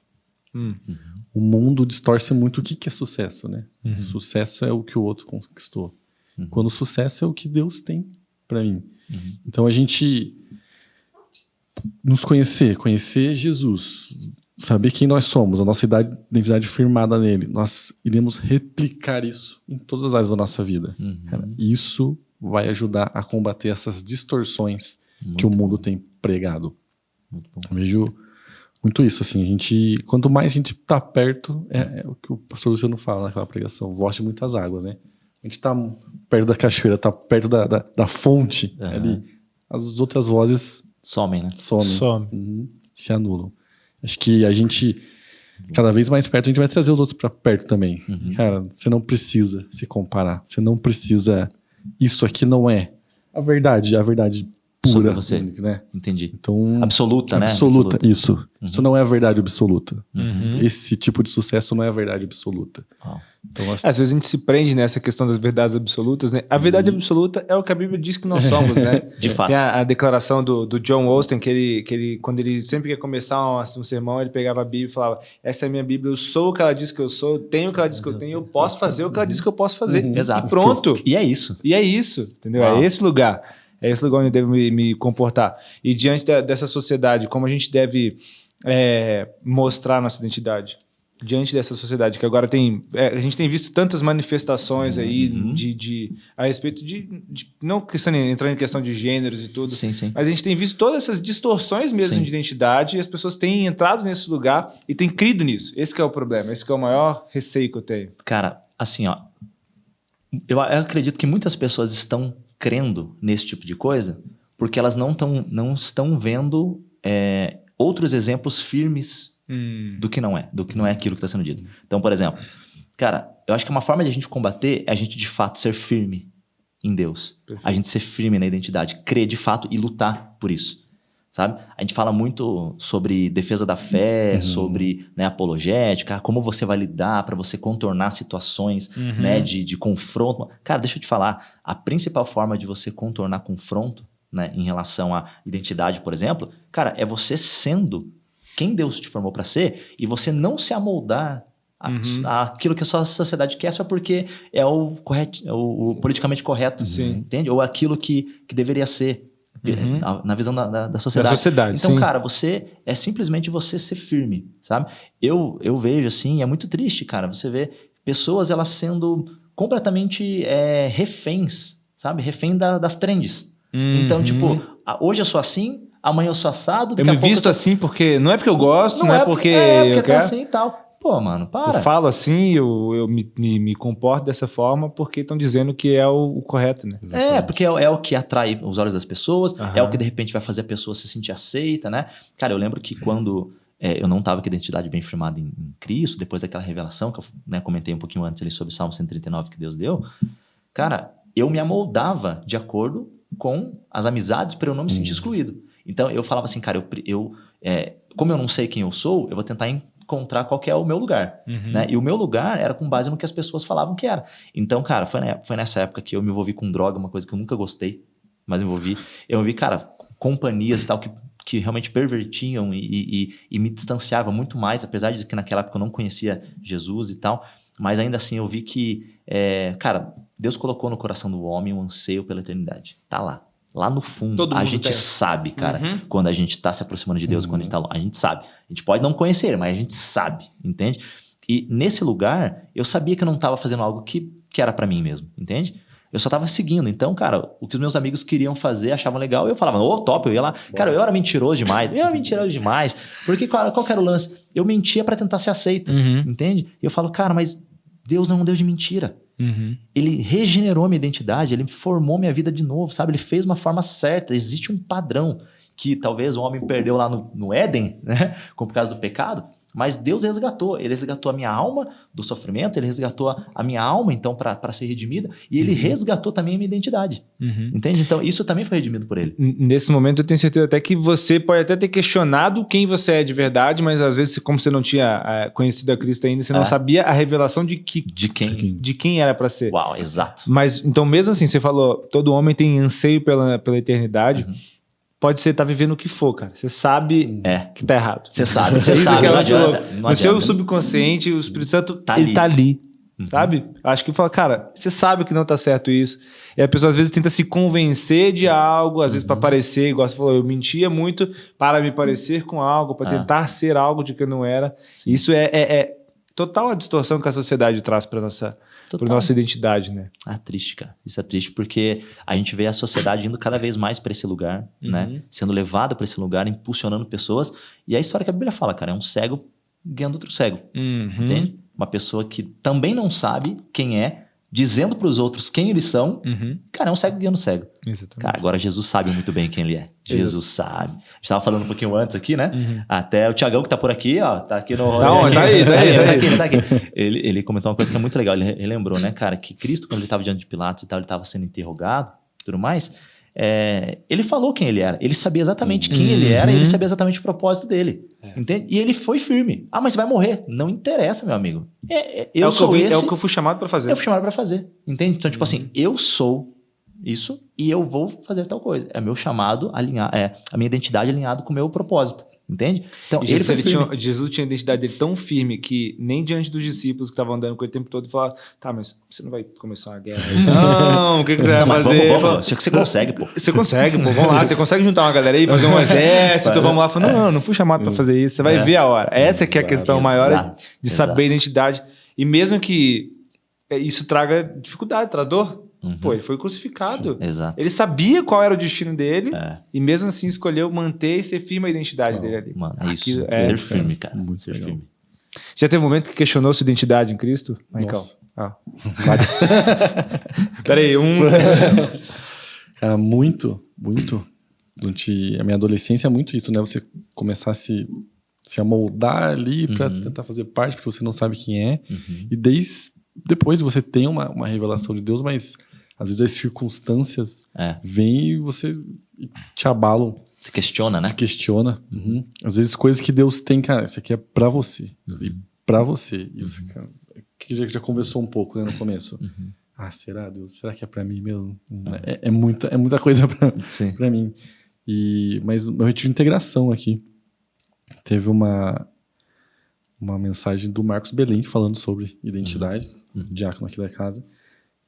O mundo distorce muito o que é sucesso, né? Sucesso é o que o outro conquistou. Quando o sucesso é o que Deus tem para mim. Então a gente nos conhecer Jesus, saber quem nós somos, a nossa identidade firmada nele, nós iremos replicar isso em todas as áreas da nossa vida. Cara, isso vai ajudar a combater essas distorções que o mundo tem pregado. Muito bom. Eu vejo Muito isso, assim, quanto mais a gente tá perto, é o que o pastor Luciano fala naquela pregação, voz de muitas águas, né? A gente tá perto da cachoeira, tá perto da fonte ali, as outras vozes somem, né? Somem. Se anulam. Acho que a gente, cada vez mais perto, a gente vai trazer os outros pra perto também. Cara, você não precisa se comparar, você não precisa, isso aqui não é a verdade pura. Sobre você, né? Entendi. Então, absoluta, né? Absoluta, isso. Isso não é a verdade absoluta. Esse tipo de sucesso não é a verdade absoluta. Então, às vezes a gente se prende nessa questão das verdades absolutas, né? A verdade absoluta é o que a Bíblia diz que nós somos, né? De fato. Tem a declaração do John Osteen, que ele, quando ele sempre ia começar um sermão, ele pegava a Bíblia e falava: essa é a minha Bíblia, eu sou o que ela diz que eu sou, tenho o que ela diz que eu tenho, eu posso fazer o que ela diz que eu posso fazer. Exato. E pronto. E é isso. Entendeu? Uau. É esse lugar. É esse lugar onde eu devo me comportar. E diante dessa sociedade, como a gente deve mostrar nossa identidade? Diante dessa sociedade, que agora a gente tem visto tantas manifestações aí a respeito de não entrando em questão de gêneros e tudo, Sim. mas a gente tem visto todas essas distorções mesmo de identidade, e as pessoas têm entrado nesse lugar e têm crido nisso. Esse que é o problema, esse que é o maior receio que eu tenho. Cara, assim, ó, eu acredito que muitas pessoas estão crendo nesse tipo de coisa porque elas não estão vendo outros exemplos firmes do que não é aquilo que está sendo dito. Então, por exemplo, cara, eu acho que uma forma de a gente combater é a gente de fato ser firme em Deus. Perfeito. A gente ser firme na identidade, crer de fato e lutar por isso, sabe? A gente fala muito sobre defesa da fé, sobre apologética, como você vai lidar para você contornar situações de confronto. Cara, deixa eu te falar, a principal forma de você contornar confronto, né, em relação à identidade, por exemplo, cara, é você sendo quem Deus te formou para ser e você não se amoldar àquilo que a sua sociedade quer só porque é o politicamente correto, entende? Ou aquilo que deveria ser. Na visão da sociedade. Então, cara, você é simplesmente você ser firme, sabe? Eu vejo assim, é muito triste, cara, você vê pessoas elas sendo completamente reféns, sabe? Refém das trends. Então, tipo, hoje eu sou assim, amanhã eu sou assado. Eu me visto assim porque não é porque eu gosto, não é porque eu quero. Assim e tal. Pô, mano, para. Eu falo assim, eu me comporto dessa forma porque estão dizendo que é o correto, né? Exatamente. Porque é o que atrai os olhos das pessoas, é o que de repente vai fazer a pessoa se sentir aceita, né? Cara, eu lembro que quando eu não estava com a identidade bem firmada em Cristo, depois daquela revelação que eu comentei um pouquinho antes ali sobre o Salmo 139 que Deus deu, cara, eu me amoldava de acordo com as amizades para eu não me sentir excluído. Então eu falava assim, cara, como eu não sei quem eu sou, eu vou tentar encontrar qual que é o meu lugar, né? E o meu lugar era com base no que as pessoas falavam que era. Então, cara, foi nessa época que eu me envolvi com droga, uma coisa que eu nunca gostei, mas eu me envolvi, cara, companhias e tal que realmente pervertiam e me distanciava muito mais, apesar de que naquela época eu não conhecia Jesus e tal, mas ainda assim eu vi que, cara, Deus colocou no coração do homem um anseio pela eternidade. Tá lá. Lá no fundo, a gente sabe, cara, quando a gente tá se aproximando de Deus, quando a gente tá longe. A gente sabe. A gente pode não conhecer, mas a gente sabe, entende? E nesse lugar, eu sabia que eu não tava fazendo algo que era pra mim mesmo, entende? Eu só tava seguindo. Então, cara, o que os meus amigos queriam fazer, achavam legal, eu falava, top, eu ia lá. Cara, eu era mentiroso demais. Porque, cara, qual que era o lance? Eu mentia pra tentar ser aceito, entende? E eu falo, cara, mas Deus não é um Deus de mentira. Ele regenerou minha identidade, ele formou minha vida de novo, sabe? Ele fez uma forma certa, existe um padrão que talvez o homem perdeu lá no Éden, né? Por causa do pecado, mas Deus resgatou. Ele resgatou a minha alma do sofrimento, ele resgatou a minha alma, então, para ser redimida, e ele resgatou também a minha identidade. Entende? Então, isso também foi redimido por ele. Nesse momento, eu tenho certeza até que você pode até ter questionado quem você é de verdade, mas às vezes, como você não tinha conhecido a Cristo ainda, você não sabia a revelação de quem era para ser. Uau, exato. Mas, então, mesmo assim, você falou, todo homem tem anseio pela eternidade. Pode ser estar vivendo o que for, cara. Você sabe que tá errado. Você sabe, não adianta. No seu subconsciente, o Espírito Santo, ele tá ali. Sabe? Acho que fala, cara, você sabe que não tá certo isso. E a pessoa às vezes tenta se convencer de algo, às vezes para parecer, igual você falou, eu mentia muito para me parecer com algo, para tentar ser algo de que eu não era. Sim. Isso total a distorção que a sociedade traz para nossa identidade, né? Triste, cara. Isso é triste porque a gente vê a sociedade indo cada vez mais para esse lugar, né? Sendo levada para esse lugar, impulsionando pessoas. E a história que a Bíblia fala, cara, é um cego guiando outro cego. Entende? Uma pessoa que também não sabe quem é, dizendo para os outros quem eles são, cara, é um cego guiando cego. Exatamente. Cara, agora Jesus sabe muito bem quem ele é. Jesus sabe. A gente estava falando um pouquinho antes aqui, né? Até o Tiagão que tá por aqui, ó, tá aqui no... Tá aí. Ele comentou uma coisa que é muito legal, ele lembrou, né, cara, que Cristo, quando ele estava diante de Pilatos e tal, ele estava sendo interrogado e tudo mais, ele falou quem ele era. Ele sabia exatamente quem ele era e ele sabia exatamente o propósito dele. Entende? E ele foi firme. Mas você vai morrer. Não interessa, meu amigo. É o que eu fui chamado para fazer. Eu fui chamado para fazer. Entende? Então, tipo assim, eu sou isso e eu vou fazer tal coisa. É meu chamado alinhar, a minha identidade alinhada com o meu propósito. Entende? Então, Jesus tinha a identidade dele tão firme que nem diante dos discípulos que estavam andando com ele o tempo todo, falaram, tá, mas você não vai começar uma guerra? Não, o que você vai fazer? Vamos. Você consegue, pô. Você consegue, pô, vamos lá. Você consegue juntar uma galera aí, fazer um exército, vamos lá. Falei, não fui chamado para fazer isso. Você vai ver a hora. Essa que é a questão maior de saber a identidade. E mesmo que isso traga dificuldade, traga dor, pô, ele foi crucificado. Sim, exato. Ele sabia qual era o destino dele e mesmo assim escolheu manter e ser firme a identidade dele ali. Mano, é isso. Ser firme, cara. Ser firme. Já teve um momento que questionou sua identidade em Cristo, Michael? Várias. Peraí, Cara, muito. Durante a minha adolescência é muito isso, né? Você começar a se amoldar ali pra tentar fazer parte, porque você não sabe quem é. E depois você tem uma revelação de Deus, mas às vezes as circunstâncias vêm e você te abalam. Se questiona, né? Se questiona. Às vezes coisas que Deus tem, cara, isso aqui é pra você. E pra você. E você, cara, que já conversou um pouco, né, no começo. Será, Deus? Será que é pra mim mesmo? É muita coisa pra mim. Mas no retiro de integração aqui, teve uma mensagem do Marcos Belém falando sobre identidade, diácono aqui da casa.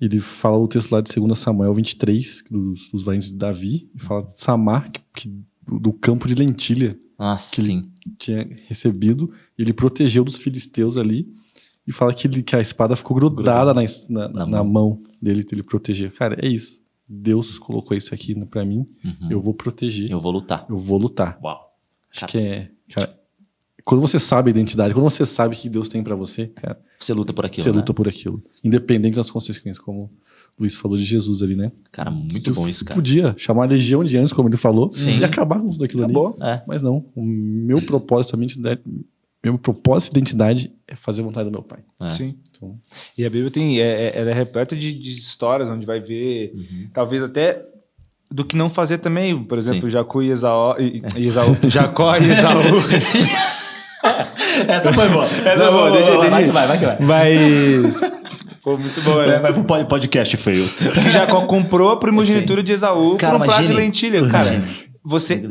Ele fala o texto lá de 2 Samuel 23, dos valentes de Davi, e fala de Samar, do campo de lentilha que ele tinha recebido. Ele protegeu dos filisteus ali e fala que a espada ficou grudada na mão dele, ele proteger. Cara, é isso. Deus colocou isso aqui pra mim, eu vou proteger. Eu vou lutar. Uau. Acho que cara, quando você sabe a identidade, quando você sabe o que Deus tem pra você, cara, você luta por aquilo. Você luta por aquilo. Independente das consequências, como o Luiz falou de Jesus ali, né? Cara, muito bom isso, cara. Podia chamar a legião de anjos, como ele falou, e acabar com tudo aquilo ali. Mas não. O meu propósito, meu propósito de identidade é fazer a vontade do meu Pai. Sim. Então... E a Bíblia ela é repleta de histórias onde vai ver, talvez até do que não fazer também. Por exemplo, Jacó e Esaú. Jacó e Esaú. Essa foi boa. Deixa. Vai que vai. Mas... Pô, muito bom, né? Vai pro podcast feios. Que Jacó comprou a primogenitura de Esaú por um prato de lentilha. Cara, você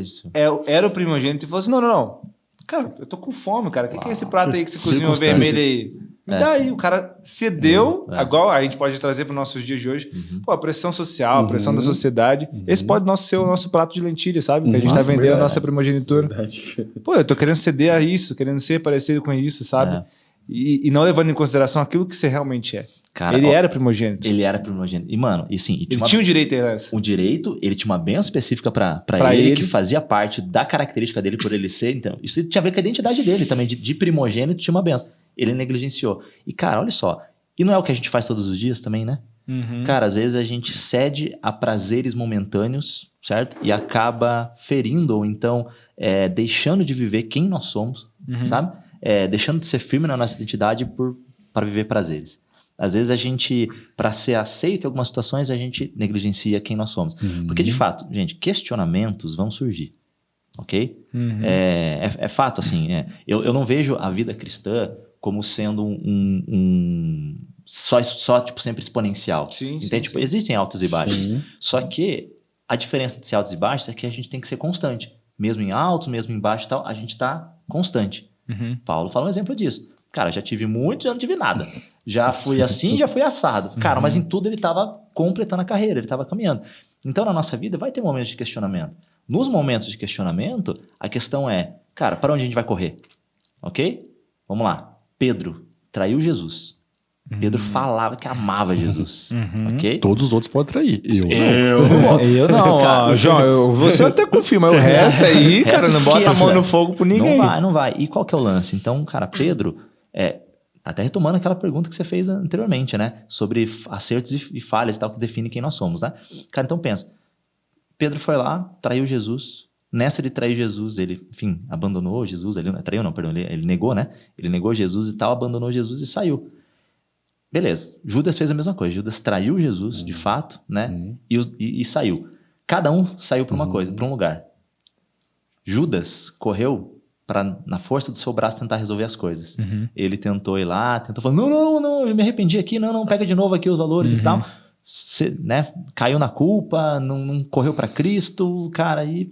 era o primogênito e falou assim, não. Cara, eu tô com fome, cara. O que é esse prato aí que você cozinhou vermelho aí? Me dá aí. O cara cedeu, igual a gente pode trazer para os nossos dias de hoje. Pô, a pressão social, a pressão da sociedade. Esse pode ser o nosso prato de lentilha, sabe? Que a gente tá vendendo a nossa primogenitura. Pô, eu tô querendo ceder a isso, querendo ser parecido com isso, sabe? E não levando em consideração aquilo que você realmente é. Cara, ele era primogênito. E, mano, ele tinha o direito a herança. O direito, ele tinha uma bênção específica pra ele, que fazia parte da característica dele por ele ser. Então, isso tinha a ver com a identidade dele também. De primogênito tinha uma bênção. Ele negligenciou. E, cara, olha só. E não é o que a gente faz todos os dias também, né? Cara, às vezes a gente cede a prazeres momentâneos, certo? E acaba ferindo ou então deixando de viver quem nós somos, sabe? Deixando de ser firme na nossa identidade para viver prazeres. Às vezes a gente, para ser aceito em algumas situações, a gente negligencia quem nós somos. Porque, de fato, gente, questionamentos vão surgir. Ok? É fato, assim. Eu não vejo a vida cristã como sendo só tipo, sempre exponencial. Entende? Tipo, existem altos e baixos. Só que a diferença de ser altos e baixos é que a gente tem que ser constante. Mesmo em altos, mesmo em baixos e tal, a gente está constante. Paulo fala um exemplo disso. Cara, já tive muito, já não tive nada. Já fui assim, já fui assado. Cara, mas em tudo ele estava completando a carreira, ele estava caminhando. Então, na nossa vida, vai ter momentos de questionamento. Nos momentos de questionamento, a questão é, cara, para onde a gente vai correr? Ok? Vamos lá. Pedro, traiu Jesus. Pedro falava que amava Jesus, ok? Todos os outros podem trair. Eu não, ó, João, você até confirma, o resto aí, cara, não bota a mão no fogo por ninguém. Não vai. E qual que é o lance? Então, cara, Pedro, até retomando aquela pergunta que você fez anteriormente, né? Sobre acertos e falhas e tal, que define quem nós somos, né? Cara, então pensa, Pedro foi lá, traiu Jesus. Nessa de trair Jesus, ele, enfim, abandonou Jesus, ele negou, né? Ele negou Jesus e tal, abandonou Jesus e saiu. Beleza, Judas fez a mesma coisa. Judas traiu Jesus, de fato, né? E saiu. Cada um saiu para uma coisa, para um lugar. Judas correu para, na força do seu braço, tentar resolver as coisas. Ele tentou ir lá, tentou falar, não, eu me arrependi aqui, não, pega de novo aqui os valores e tal. Né? Caiu na culpa, não correu para Cristo, cara, e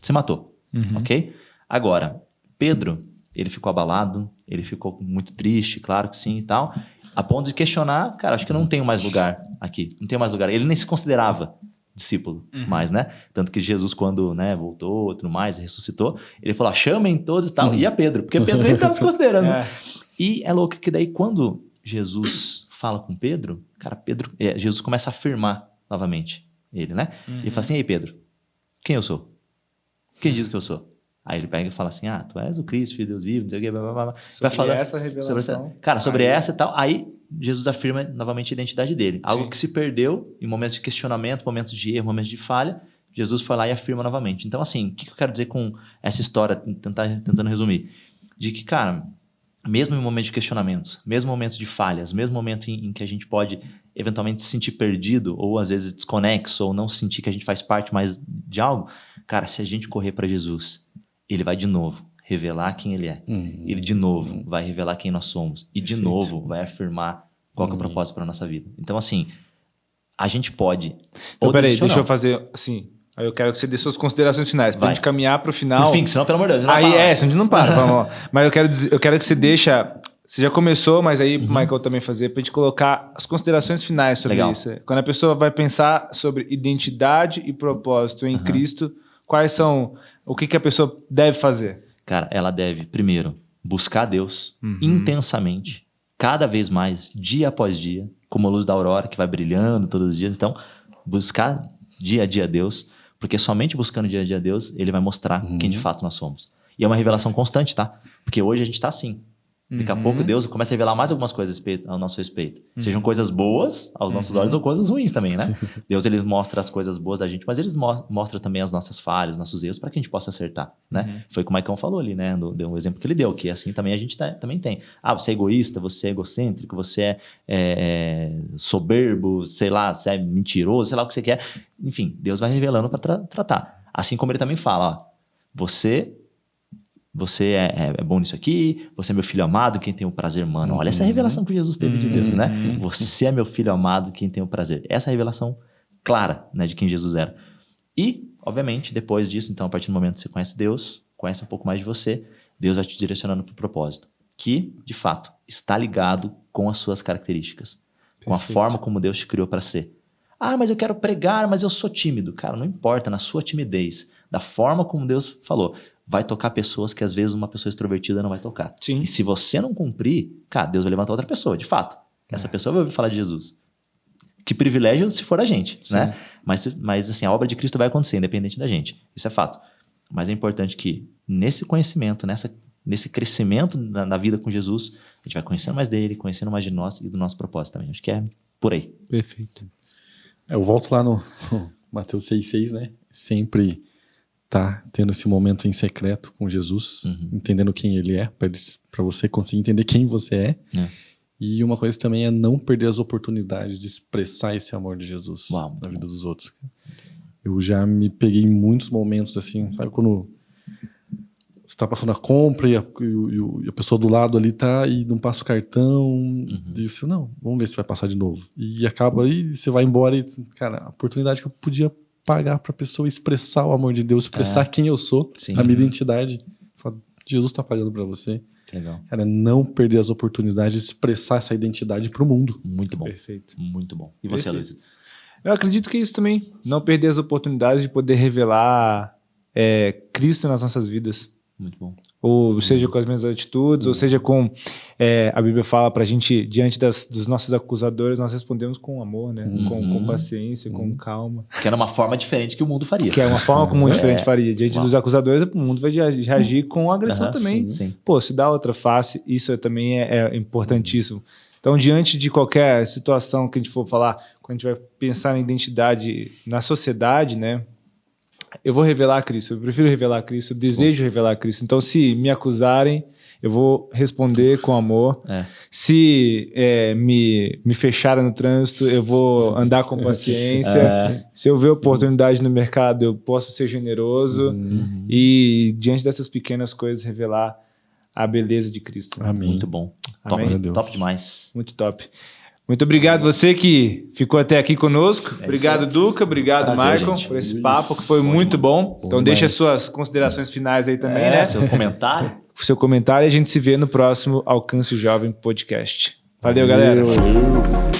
se matou, ok? Agora, Pedro, ele ficou abalado, ele ficou muito triste, claro que sim e tal, a ponto de questionar, cara, acho que eu não tenho mais lugar aqui, não tenho mais lugar. Ele nem se considerava discípulo mais, né? Tanto que Jesus, quando, né, voltou, tudo mais, ressuscitou, ele falou, chamem todos e tal, e a Pedro, porque Pedro nem estava se considerando. E é louco que daí, quando Jesus fala com Pedro, cara, Jesus começa a afirmar novamente ele, né? Ele fala assim, ei Pedro, quem eu sou? Quem diz que eu sou? Aí ele pega e fala assim, tu és o Cristo, filho de Deus vivo, não sei o que, blá, blá, blá. Sobre essa revelação. Sobre essa e tal. Aí Jesus afirma novamente a identidade dele. Algo que se perdeu em momentos de questionamento, momentos de erro, momentos de falha. Jesus foi lá e afirma novamente. Então, assim, o que eu quero dizer com essa história, tentando resumir? De que, cara, mesmo em momentos de questionamentos, mesmo em momentos de falhas, mesmo momento em que a gente pode eventualmente se sentir perdido, ou às vezes desconexo, ou não sentir que a gente faz parte mais de algo, cara, se a gente correr para Jesus, ele vai de novo revelar quem ele é. Ele de novo vai revelar quem nós somos. E de novo vai afirmar qual que é o propósito para nossa vida. Então, assim, a gente pode... Então, peraí, deixa eu fazer assim... Aí eu quero que você dê suas considerações finais, pra gente caminhar pro final. Pro fim, senão, pelo amor de Deus, a gente não para, vamos. Mas eu quero que você deixa... Você já começou, mas aí o Michael também fazer, pra gente colocar as considerações finais sobre isso. Quando a pessoa vai pensar sobre identidade e propósito em Cristo, quais são... O que a pessoa deve fazer? Cara, ela deve, primeiro, buscar Deus intensamente, cada vez mais, dia após dia, como a luz da aurora que vai brilhando todos os dias. Então, buscar dia a dia Deus, porque somente buscando dia a dia Deus, ele vai mostrar quem de fato nós somos. E é uma revelação constante, tá? Porque hoje a gente tá assim. Daqui a pouco Deus começa a revelar mais algumas coisas ao nosso respeito. Sejam coisas boas aos nossos olhos ou coisas ruins também, né? Deus, ele mostra as coisas boas da gente, mas ele mostra também as nossas falhas, nossos erros, para que a gente possa acertar, né? Foi o que o Maicon falou ali, né? Deu um exemplo que ele deu, que assim também a gente também tem. Você é egoísta, você é egocêntrico, você é soberbo, sei lá, você é mentiroso, sei lá o que você quer. Enfim, Deus vai revelando para tratar. Assim como ele também fala, você é bom nisso aqui, você é meu filho amado, quem tem o prazer, mano. Olha essa revelação que Jesus teve de Deus, né? Você é meu filho amado, quem tem o prazer. Essa é a revelação clara, né, de quem Jesus era. E, obviamente, depois disso, então, a partir do momento que você conhece Deus, conhece um pouco mais de você, Deus vai te direcionando para o propósito, que, de fato, está ligado com as suas características, com a forma como Deus te criou para ser. Mas eu quero pregar, mas eu sou tímido. Cara, não importa, na sua timidez, da forma como Deus falou, vai tocar pessoas que às vezes uma pessoa extrovertida não vai tocar. Sim. E se você não cumprir, cara, Deus vai levantar outra pessoa, de fato. Essa pessoa vai ouvir falar de Jesus. Que privilégio se for a gente, né? Mas assim, a obra de Cristo vai acontecer, independente da gente. Isso é fato. Mas é importante que nesse conhecimento, nesse crescimento na vida com Jesus, a gente vai conhecendo mais dele, conhecendo mais de nós e do nosso propósito também. Acho que é por aí. Perfeito. Eu volto lá no Mateus 6,6, né? Sempre tá tendo esse momento em secreto com Jesus, entendendo quem ele é, para você conseguir entender quem você é. E uma coisa também é não perder as oportunidades de expressar esse amor de Jesus na vida dos outros. Eu já me peguei em muitos momentos assim, sabe quando você tá passando a compra e a pessoa do lado ali tá e não passa o cartão, diz assim, não, vamos ver se vai passar de novo. E acaba aí, você vai embora e, cara, a oportunidade que eu podia pagar pra pessoa expressar o amor de Deus, expressar quem eu sou, a minha identidade. Jesus tá pagando pra você. Legal. Cara, não perder as oportunidades de expressar essa identidade pro mundo. Muito bom. Perfeito. Muito bom. E você, Luiz? Eu acredito que é isso também. Não perder as oportunidades de poder revelar Cristo nas nossas vidas. Muito bom. Ou seja com as mesmas atitudes, ou seja com... a Bíblia fala pra gente, diante dos nossos acusadores, nós respondemos com amor, né? Com paciência, com calma. Que era uma forma diferente que o mundo faria. Que é uma forma como o mundo diferente faria. Diante dos acusadores, o mundo vai reagir com agressão também. Sim. Pô, se dá outra face, isso também é importantíssimo. Então, diante de qualquer situação que a gente for falar, quando a gente vai pensar em identidade na sociedade, né? Eu vou revelar Cristo, eu prefiro revelar Cristo, eu desejo revelar Cristo. Então, se me acusarem, eu vou responder com amor. Se me fecharem no trânsito, eu vou andar com paciência. Se eu ver oportunidade no mercado, eu posso ser generoso. E, diante dessas pequenas coisas, revelar a beleza de Cristo. Amém. Muito bom. Top demais. Muito top. Muito obrigado você que ficou até aqui conosco. Obrigado, Duca. Obrigado, Maicon, por esse papo que foi muito bom. Então deixa as suas considerações finais aí também, né? Seu comentário. Seu comentário e a gente se vê no próximo Alcance Jovem Podcast. Valeu, galera. Valeu.